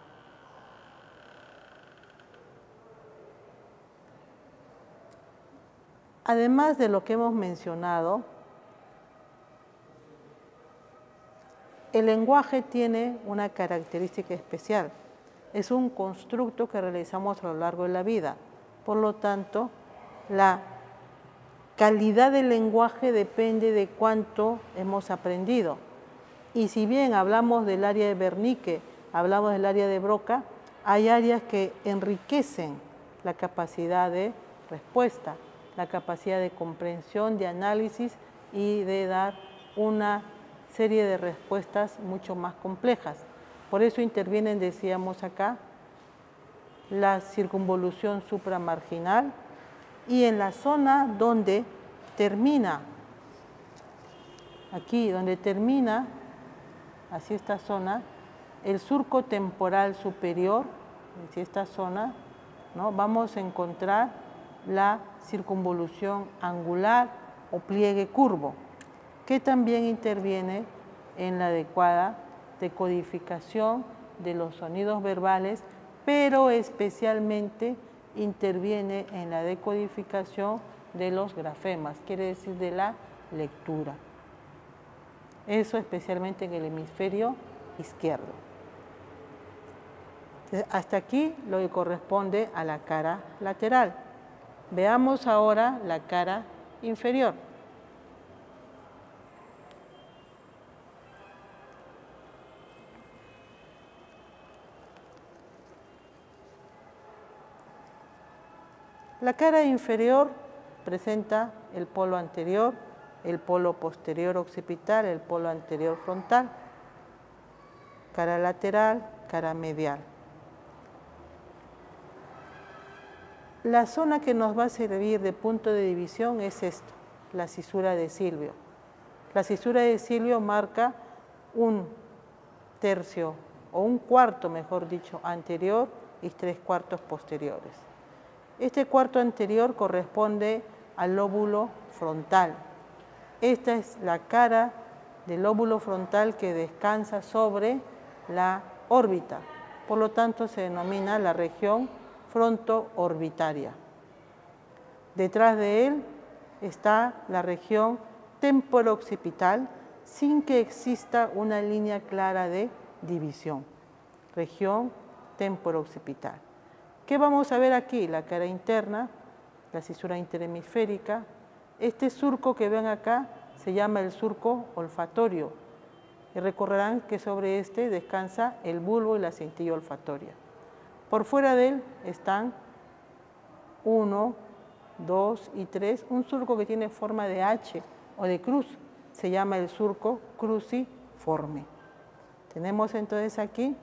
Además de lo que hemos mencionado, el lenguaje tiene una característica especial. Es un constructo que realizamos a lo largo de la vida. Por lo tanto, la calidad del lenguaje depende de cuánto hemos aprendido. Y si bien hablamos del área de Wernicke, hablamos del área de Broca, hay áreas que enriquecen la capacidad de respuesta, la capacidad de comprensión, de análisis y de dar una serie de respuestas mucho más complejas. Por eso intervienen, decíamos acá, la circunvolución supramarginal y en la zona donde termina, aquí donde termina, así esta zona, el surco temporal superior, así esta zona, ¿no?, vamos a encontrar la circunvolución angular o pliegue curvo, que también interviene en la adecuada decodificación de los sonidos verbales, pero especialmente interviene en la decodificación de los grafemas, quiere decir de la lectura. Eso especialmente en el hemisferio izquierdo. Hasta aquí lo que corresponde a la cara lateral. Veamos ahora la cara inferior. La cara inferior presenta el polo anterior, el polo posterior occipital, el polo anterior frontal, cara lateral, cara medial. La zona que nos va a servir de punto de división es esto, la cisura de Silvio. La cisura de Silvio marca un tercio, o un cuarto, mejor dicho, anterior y 3/4 posteriores. Este cuarto anterior corresponde al lóbulo frontal. Esta es la cara del lóbulo frontal que descansa sobre la órbita. Por lo tanto, se denomina la región fronto-orbitaria. Detrás de él está la región temporo-occipital sin que exista una línea clara de división. Región temporo-occipital. ¿Qué vamos a ver aquí? La cara interna, la cisura interhemisférica. Este surco que ven acá se llama el surco olfatorio. Y recordarán que sobre este descansa el bulbo y la cintilla olfatoria. Por fuera de él están 1, 2 y 3, un surco que tiene forma de H o de cruz, se llama el surco cruciforme. Tenemos entonces aquí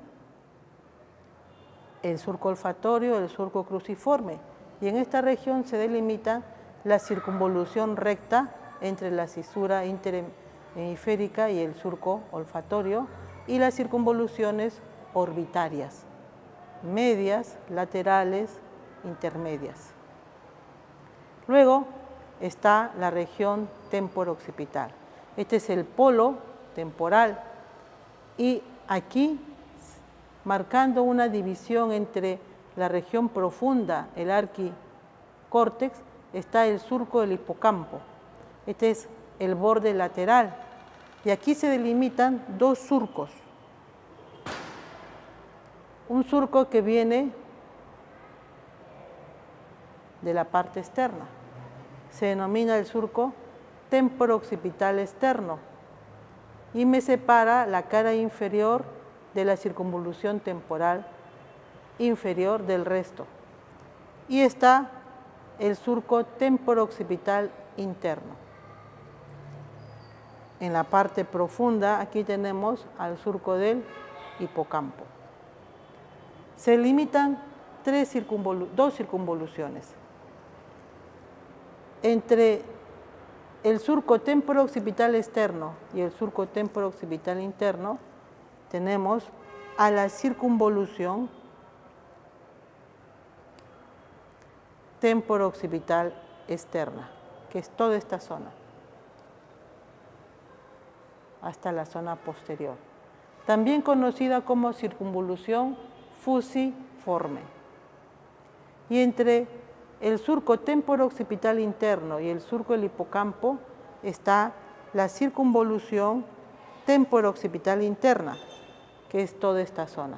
el surco olfatorio, el surco cruciforme, y en esta región se delimita la circunvolución recta entre la cisura interhemisférica y el surco olfatorio y las circunvoluciones orbitarias, medias, laterales, intermedias. Luego está la región temporo-occipital. Este es el polo temporal y aquí, marcando una división entre la región profunda, el arquicórtex, está el surco del hipocampo. Este es el borde lateral y aquí se delimitan dos surcos. Un surco que viene de la parte externa. Se denomina el surco temporo-occipital externo y me separa la cara inferior de la circunvolución temporal inferior del resto. Y está el surco temporo-occipital interno. En la parte profunda aquí tenemos al surco del hipocampo. Se limitan dos circunvoluciones. Entre el surco temporo-occipital externo y el surco temporo-occipital interno tenemos a la circunvolución temporo-occipital externa, que es toda esta zona, hasta la zona posterior, también conocida como circunvolución fusiforme. Y entre el surco temporo-occipital interno y el surco del hipocampo está la circunvolución temporo-occipital interna, que es toda esta zona.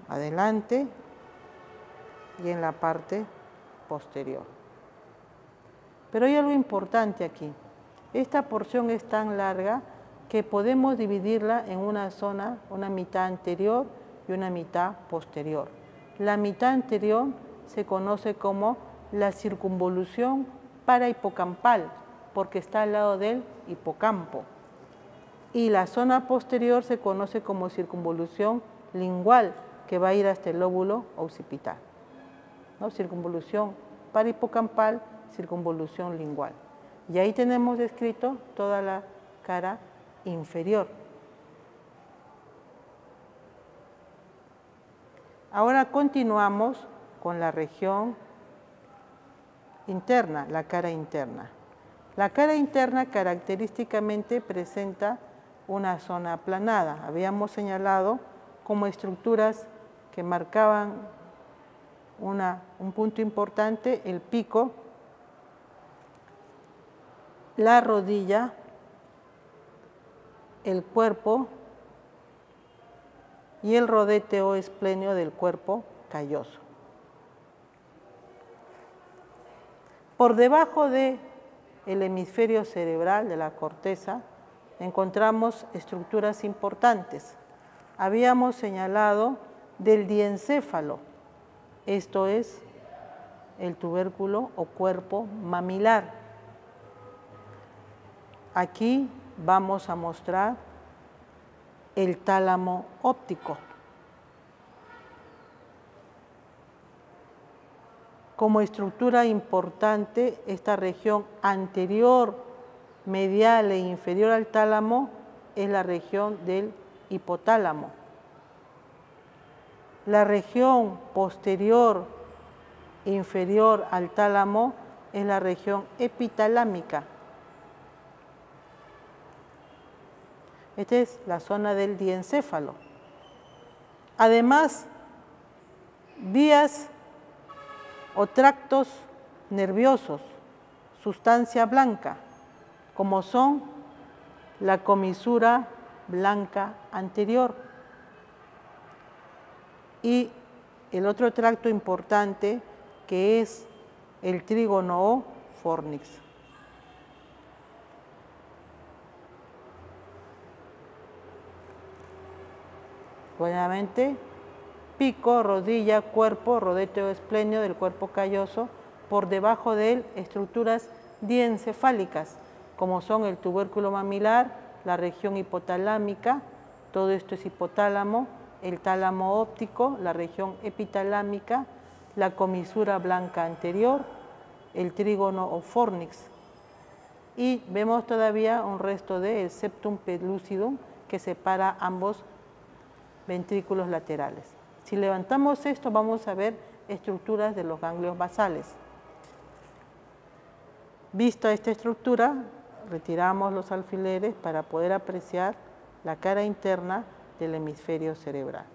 Adelante y en la parte posterior. Pero hay algo importante aquí. Esta porción es tan larga que podemos dividirla en una zona, una mitad anterior y una mitad posterior. La mitad anterior se conoce como la circunvolución parahipocampal, porque está al lado del hipocampo. Y la zona posterior se conoce como circunvolución lingual, que va a ir hasta el lóbulo occipital, ¿no? Circunvolución parahipocampal, circunvolución lingual. Y ahí tenemos descrito toda la cara inferior. Ahora continuamos con la región interna, la cara interna. La cara interna característicamente presenta una zona aplanada. Habíamos señalado como estructuras que marcaban un punto importante, el pico, la rodilla, el cuerpo y el rodete o esplenio del cuerpo calloso. Por debajo del hemisferio cerebral de la corteza encontramos estructuras importantes. Habíamos señalado del diencéfalo, esto es el tubérculo o cuerpo mamilar. Aquí vamos a mostrar el tálamo óptico. Como estructura importante, esta región anterior, medial e inferior al tálamo es la región del hipotálamo. La región posterior inferior al tálamo es la región epitalámica. Esta es la zona del diencéfalo. Además, vías o tractos nerviosos, sustancia blanca, como son la comisura blanca anterior. Y el otro tracto importante que es el trígono o fornix. Nuevamente, pico, rodilla, cuerpo, rodete o esplenio del cuerpo calloso, por debajo de él estructuras diencefálicas, como son el tubérculo mamilar, la región hipotalámica, todo esto es hipotálamo, el tálamo óptico, la región epitalámica, la comisura blanca anterior, el trígono o fornix. Y vemos todavía un resto del septum pellucidum que separa ambos ventrículos laterales. Si levantamos esto, vamos a ver estructuras de los ganglios basales. Vista esta estructura, retiramos los alfileres para poder apreciar la cara interna del hemisferio cerebral.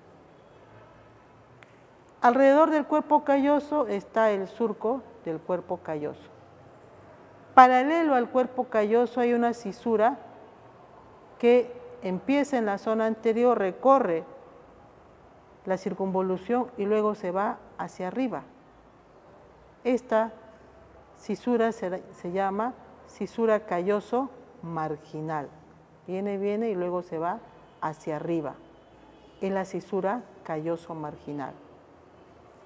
Alrededor del cuerpo calloso está el surco del cuerpo calloso. Paralelo al cuerpo calloso hay una cisura que empieza en la zona anterior, recorre la circunvolución y luego se va hacia arriba. Esta cisura se llama cisura calloso marginal. Viene y luego se va hacia arriba. Es la cisura calloso marginal.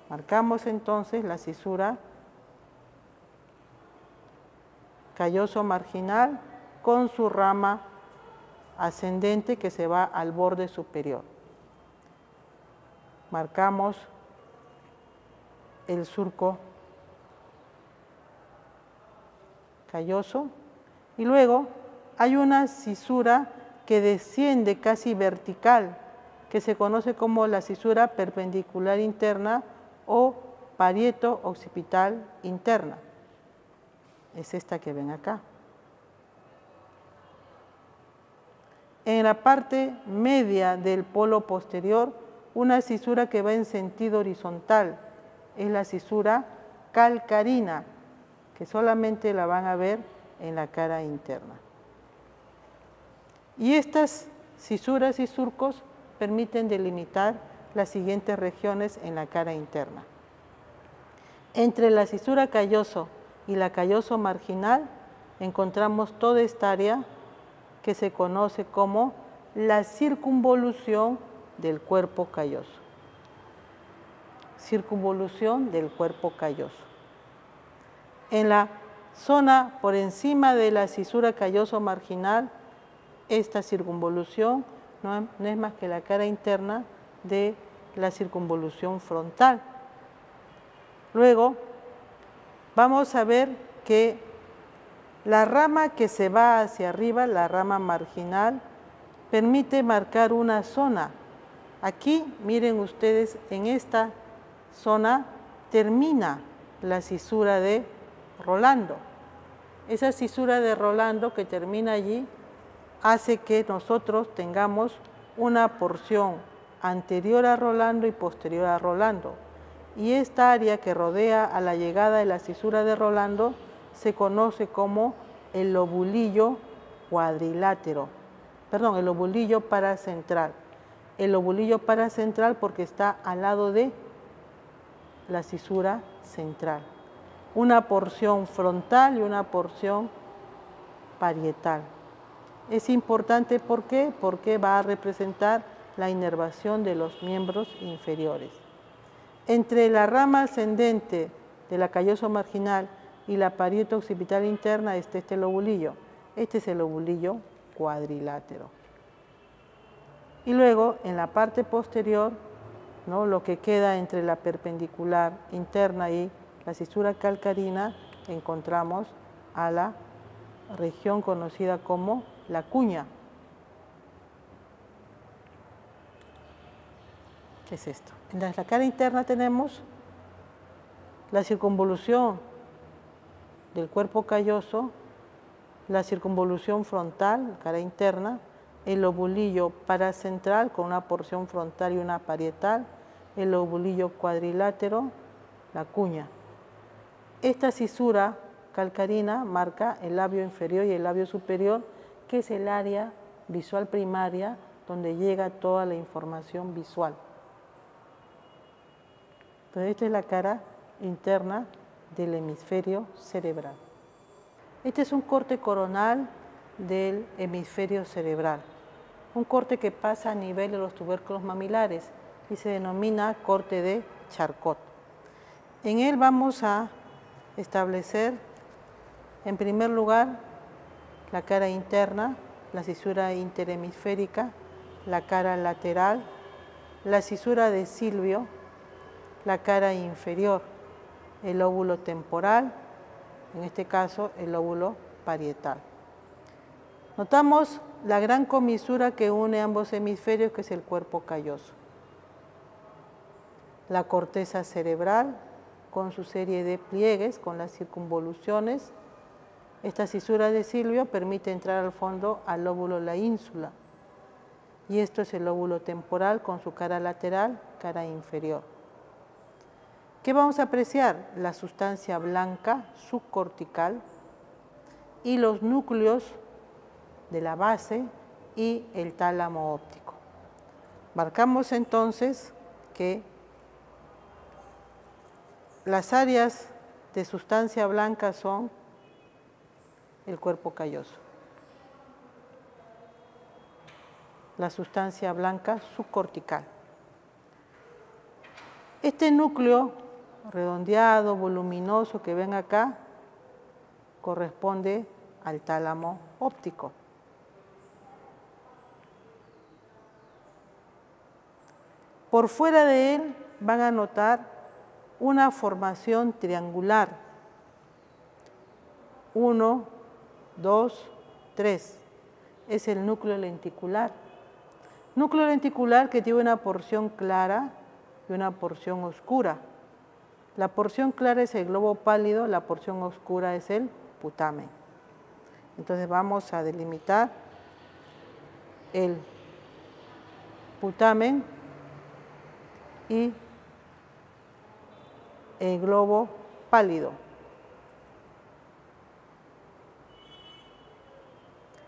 Marcamos entonces la cisura calloso marginal con su rama ascendente que se va al borde superior. Marcamos el surco calloso y luego hay una cisura que desciende casi vertical, que se conoce como la cisura perpendicular interna o parieto occipital interna. Es esta que ven acá. En la parte media del polo posterior, una cisura que va en sentido horizontal, es la cisura calcarina, que solamente la van a ver en la cara interna. Y estas cisuras y surcos permiten delimitar las siguientes regiones en la cara interna. Entre la cisura calloso y la calloso marginal encontramos toda esta área que se conoce como la circunvolución del cuerpo calloso. Circunvolución del cuerpo calloso. En la zona por encima de la cisura calloso marginal, esta circunvolución no es más que la cara interna de la circunvolución frontal. Luego, vamos a ver que la rama que se va hacia arriba, la rama marginal, permite marcar una zona. Aquí, miren ustedes, en esta zona termina la cisura de Rolando. Esa cisura de Rolando que termina allí hace que nosotros tengamos una porción anterior a Rolando y posterior a Rolando. Y esta área que rodea a la llegada de la cisura de Rolando se conoce como el lobulillo cuadrilátero, perdón, el lobulillo paracentral. El lobulillo paracentral porque está al lado de la cisura central. Una porción frontal y una porción parietal. Es importante, ¿por qué? Porque va a representar la inervación de los miembros inferiores. Entre la rama ascendente de la calloso marginal y la parieto occipital interna está este lobulillo. Este es el lobulillo cuadrilátero. Y luego, en la parte posterior, ¿no?, lo que queda entre la perpendicular interna y la cisura calcarina, encontramos a la región conocida como la cuña. ¿Qué es esto? En la cara interna tenemos la circunvolución del cuerpo calloso, la circunvolución frontal, cara interna, el lobulillo paracentral con una porción frontal y una parietal, el lobulillo cuadrilátero, la cuña. Esta cisura calcarina marca el labio inferior y el labio superior, que es el área visual primaria donde llega toda la información visual. Entonces, esta es la cara interna del hemisferio cerebral. Este es un corte coronal del hemisferio cerebral, un corte que pasa a nivel de los tubérculos mamilares y se denomina corte de Charcot. En él vamos a establecer, en primer lugar, la cara interna, la cisura interhemisférica, la cara lateral, la cisura de Silvio, la cara inferior, el lóbulo temporal, en este caso el lóbulo parietal. Notamos la gran comisura que une ambos hemisferios, que es el cuerpo calloso. La corteza cerebral con su serie de pliegues, con las circunvoluciones. Esta cisura de Silvio permite entrar al fondo al lóbulo la ínsula. Y esto es el lóbulo temporal con su cara lateral, cara inferior. ¿Qué vamos a apreciar? La sustancia blanca subcortical y los núcleos de la base y el tálamo óptico. Marcamos entonces que las áreas de sustancia blanca son el cuerpo calloso. La sustancia blanca subcortical. Este núcleo redondeado, voluminoso que ven acá, corresponde al tálamo óptico. Por fuera de él van a notar una formación triangular. 1, 2, 3. Es el núcleo lenticular. Núcleo lenticular que tiene una porción clara y una porción oscura. La porción clara es el globo pálido, la porción oscura es el putamen. Entonces vamos a delimitar el putamen y el globo pálido.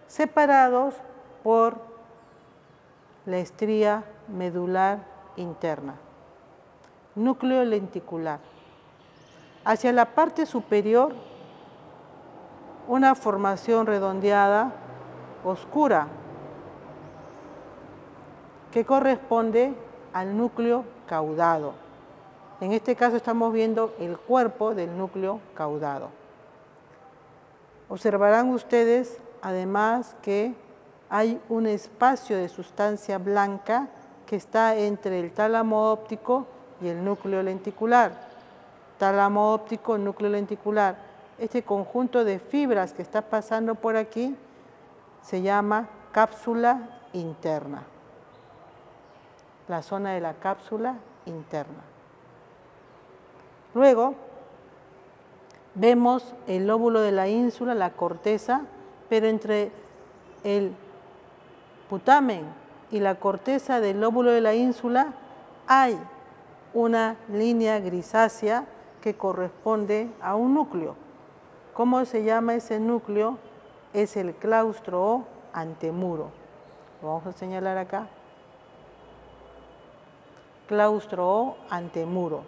Separados por la estría medular interna. Núcleo lenticular. Hacia la parte superior, una formación redondeada oscura que corresponde al núcleo caudado. En este caso estamos viendo el cuerpo del núcleo caudado. Observarán ustedes además que hay un espacio de sustancia blanca que está entre el tálamo óptico y el núcleo lenticular. Tálamo óptico, núcleo lenticular. Este conjunto de fibras que está pasando por aquí se llama cápsula interna. La zona de la cápsula interna. Luego vemos el lóbulo de la ínsula, la corteza, pero entre el putamen y la corteza del lóbulo de la ínsula hay una línea grisácea que corresponde a un núcleo. ¿Cómo se llama ese núcleo? Es el claustro o antemuro. Lo vamos a señalar acá. Claustro o antemuro.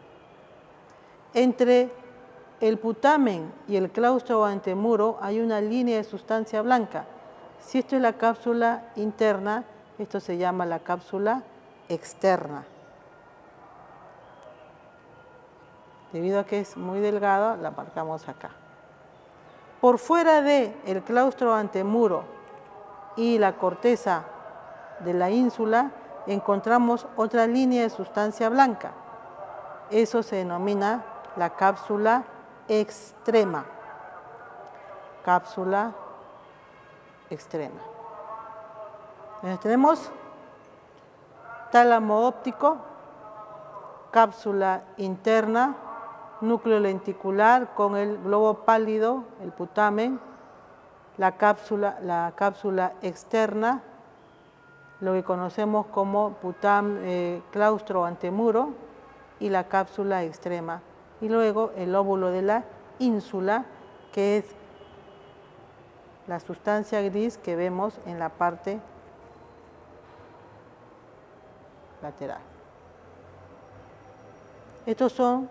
Entre el putamen y el claustro o antemuro hay una línea de sustancia blanca. Si esto es la cápsula interna, esto se llama la cápsula externa. Debido a que es muy delgada, la marcamos acá. Por fuera del claustro antemuro y la corteza de la ínsula, encontramos otra línea de sustancia blanca. Eso se denomina la cápsula extrema. Cápsula extrema. Entonces tenemos tálamo óptico, cápsula interna, núcleo lenticular con el globo pálido, el putamen, la cápsula externa, lo que conocemos como claustro antemuro, y la cápsula extrema. Y luego el lóbulo de la ínsula, que es la sustancia gris que vemos en la parte lateral. Estos son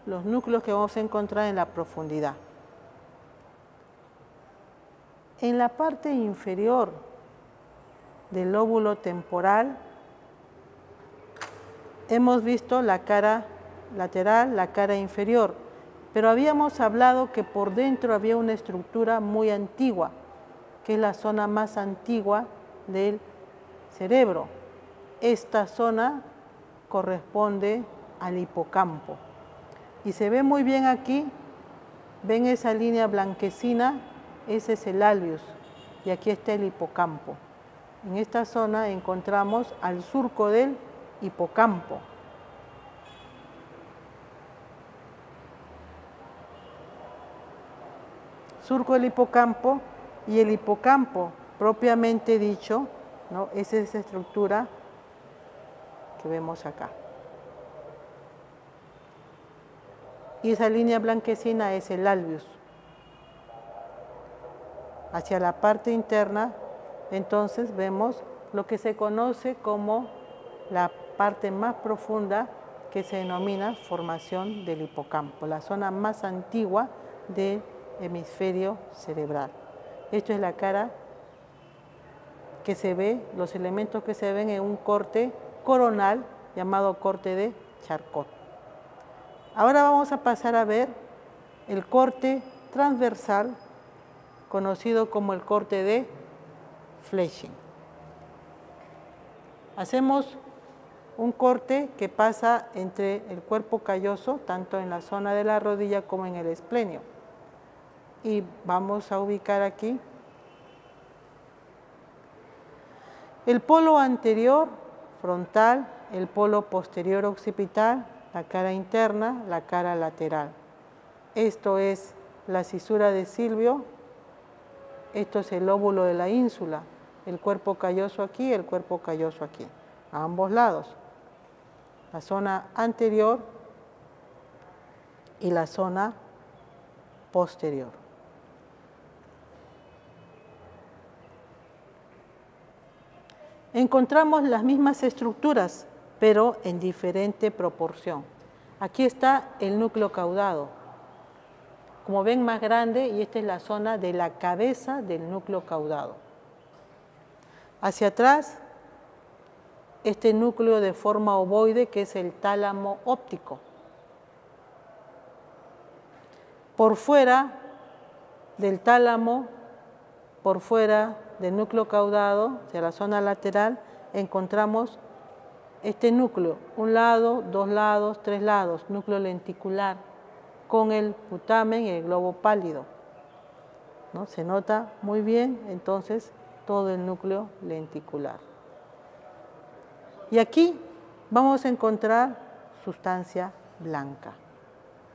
los núcleos que vamos a encontrar en la profundidad. En la parte inferior del lóbulo temporal hemos visto la cara lateral, la cara inferior, pero habíamos hablado que por dentro había una estructura muy antigua, que es la zona más antigua del cerebro. Esta zona corresponde al hipocampo. Y se ve muy bien aquí, ven esa línea blanquecina, ese es el alveus, y aquí está el hipocampo. En esta zona encontramos al surco del hipocampo. Surco del hipocampo, y el hipocampo propiamente dicho, ¿no? Es esa estructura que vemos acá. Y esa línea blanquecina es el alveus. Hacia la parte interna, entonces vemos lo que se conoce como la parte más profunda, que se denomina formación del hipocampo, la zona más antigua del hemisferio cerebral. Esto es la cara que se ve, los elementos que se ven en un corte coronal llamado corte de Charcot. Ahora vamos a pasar a ver el corte transversal, conocido como el corte de Fletching. Hacemos un corte que pasa entre el cuerpo calloso, tanto en la zona de la rodilla como en el esplenio. Y vamos a ubicar aquí el polo anterior, frontal, el polo posterior occipital, la cara interna, la cara lateral. Esto es la cisura de Silvio, esto es el lóbulo de la ínsula, el cuerpo calloso aquí, el cuerpo calloso aquí, a ambos lados. La zona anterior y la zona posterior. Encontramos las mismas estructuras, pero en diferente proporción. Aquí está el núcleo caudado. Como ven, más grande, y esta es la zona de la cabeza del núcleo caudado. Hacia atrás, este núcleo de forma ovoide que es el tálamo óptico. Por fuera del tálamo, por fuera del núcleo caudado, hacia la zona lateral, encontramos este núcleo, un lado, dos lados, tres lados, núcleo lenticular, con el putamen y el globo pálido, ¿no? Se nota muy bien, entonces, todo el núcleo lenticular. Y aquí vamos a encontrar sustancia blanca.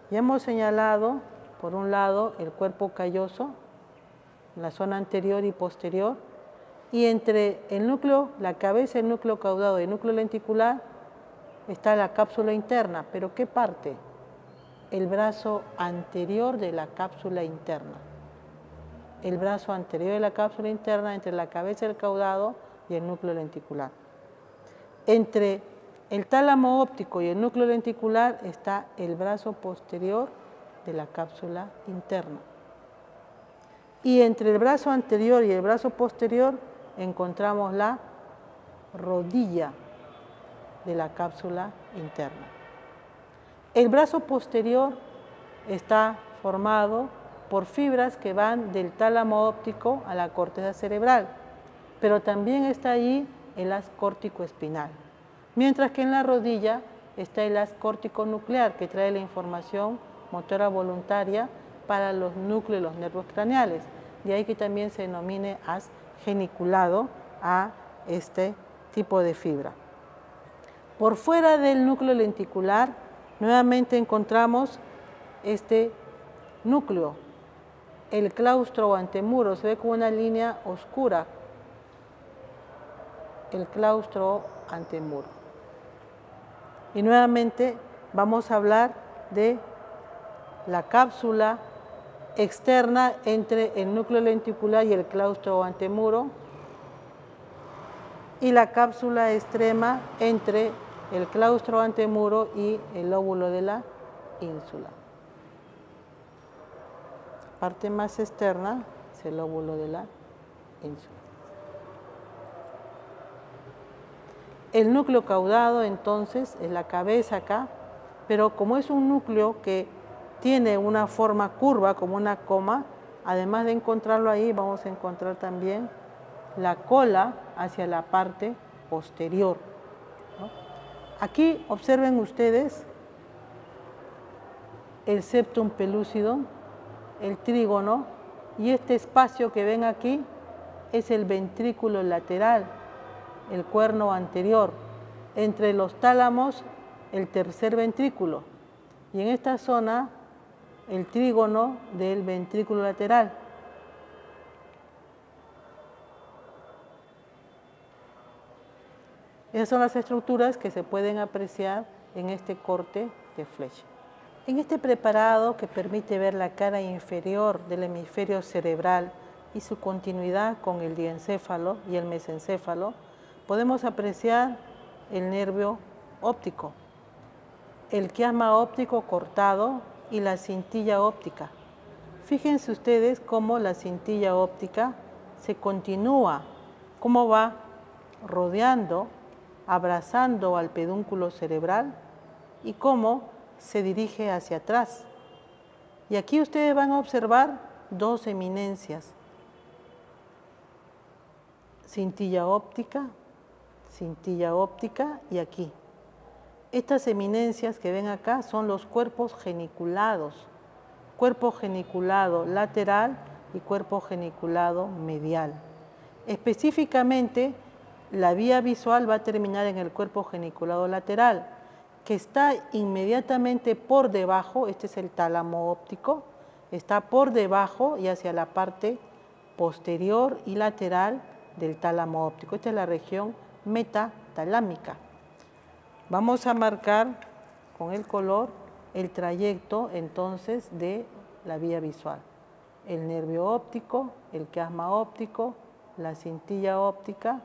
Ya hemos señalado, por un lado, el cuerpo calloso, la zona anterior y posterior, y entre el núcleo, la cabeza, el núcleo caudado y el núcleo lenticular está la cápsula interna. ¿Pero qué parte? El brazo anterior de la cápsula interna. El brazo anterior de la cápsula interna entre la cabeza, el caudado y el núcleo lenticular. Entre el tálamo óptico y el núcleo lenticular está el brazo posterior de la cápsula interna. Y entre el brazo anterior y el brazo posterior encontramos la rodilla de la cápsula interna. El brazo posterior está formado por fibras que van del tálamo óptico a la corteza cerebral, pero también está allí el haz córtico-espinal, mientras que en la rodilla está el haz córtico-nuclear que trae la información motora voluntaria para los núcleos, los nervios craneales, de ahí que también se denomine haz geniculado a este tipo de fibra. Por fuera del núcleo lenticular, nuevamente encontramos este núcleo, el claustro o antemuro, se ve como una línea oscura, el claustro antemuro. Y nuevamente vamos a hablar de la cápsula externa entre el núcleo lenticular y el claustro antemuro, y la cápsula extrema entre el claustro antemuro y el lóbulo de la ínsula. Parte más externa es el lóbulo de la ínsula. El núcleo caudado, entonces, es la cabeza acá, pero como es un núcleo que tiene una forma curva, como una coma, además de encontrarlo ahí, vamos a encontrar también la cola hacia la parte posterior, ¿no? Aquí observen ustedes el septum pellucidum, el trígono, y este espacio que ven aquí es el ventrículo lateral, el cuerno anterior, entre los tálamos el tercer ventrículo, y en esta zona el trígono del ventrículo lateral. Esas son las estructuras que se pueden apreciar en este corte de flecha. En este preparado que permite ver la cara inferior del hemisferio cerebral y su continuidad con el diencéfalo y el mesencéfalo, podemos apreciar el nervio óptico, el quiasma óptico cortado y la cintilla óptica. Fíjense ustedes cómo la cintilla óptica se continúa, cómo va rodeando, abrazando al pedúnculo cerebral y cómo se dirige hacia atrás. Y aquí ustedes van a observar dos eminencias, cintilla óptica y aquí. Estas eminencias que ven acá son los cuerpos geniculados, cuerpo geniculado lateral y cuerpo geniculado medial. Específicamente, la vía visual va a terminar en el cuerpo geniculado lateral, que está inmediatamente por debajo, este es el tálamo óptico, está por debajo y hacia la parte posterior y lateral del tálamo óptico. Esta es la región metatalámica. Vamos a marcar con el color el trayecto entonces de la vía visual. El nervio óptico, el quiasma óptico, la cintilla óptica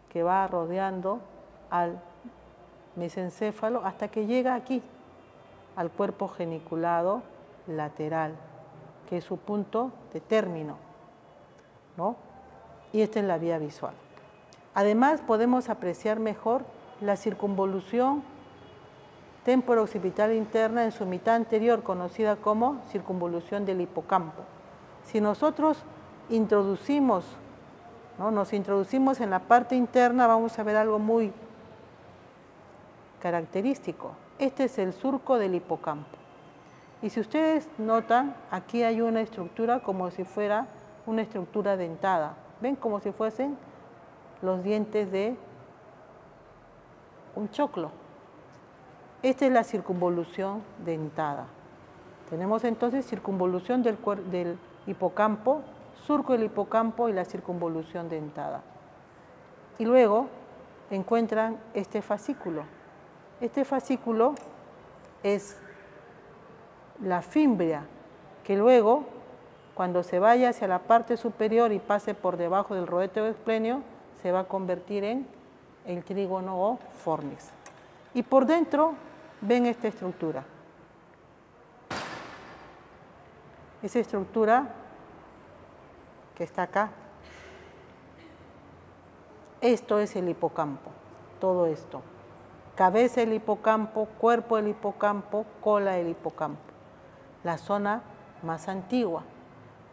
que va rodeando al mesencéfalo hasta que llega aquí, al cuerpo geniculado lateral, que es su punto de término, ¿no? Y esta es la vía visual. Además, podemos apreciar mejor la circunvolución temporo-occipital interna en su mitad anterior, conocida como circunvolución del hipocampo. Si nosotros introducimos, ¿no? Nos introducimos en la parte interna, vamos a ver algo muy característico. Este es el surco del hipocampo. Y si ustedes notan, aquí hay una estructura como si fuera una estructura dentada. ¿Ven? Como si fuesen los dientes de un choclo. Esta es la circunvolución dentada. Tenemos entonces circunvolución del hipocampo, surco del hipocampo y la circunvolución dentada. Y luego encuentran este fascículo. Este fascículo es la fimbria, que luego, cuando se vaya hacia la parte superior y pase por debajo del rodete esplenio, se va a convertir en el trígono o fornix. Y por dentro ven esta estructura. Esa estructura que está acá. Esto es el hipocampo, todo esto. Cabeza del hipocampo, cuerpo del hipocampo, cola del hipocampo. La zona más antigua.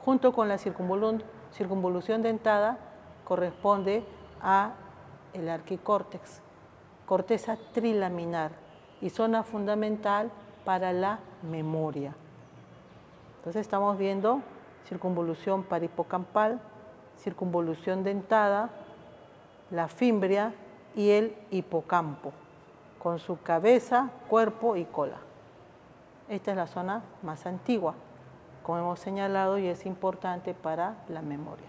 Junto con la circunvolución dentada corresponde a el arquicórtex, corteza trilaminar y zona fundamental para la memoria. Entonces estamos viendo circunvolución parihipocampal, circunvolución dentada, la fimbria y el hipocampo, con su cabeza, cuerpo y cola. Esta es la zona más antigua, como hemos señalado, y es importante para la memoria.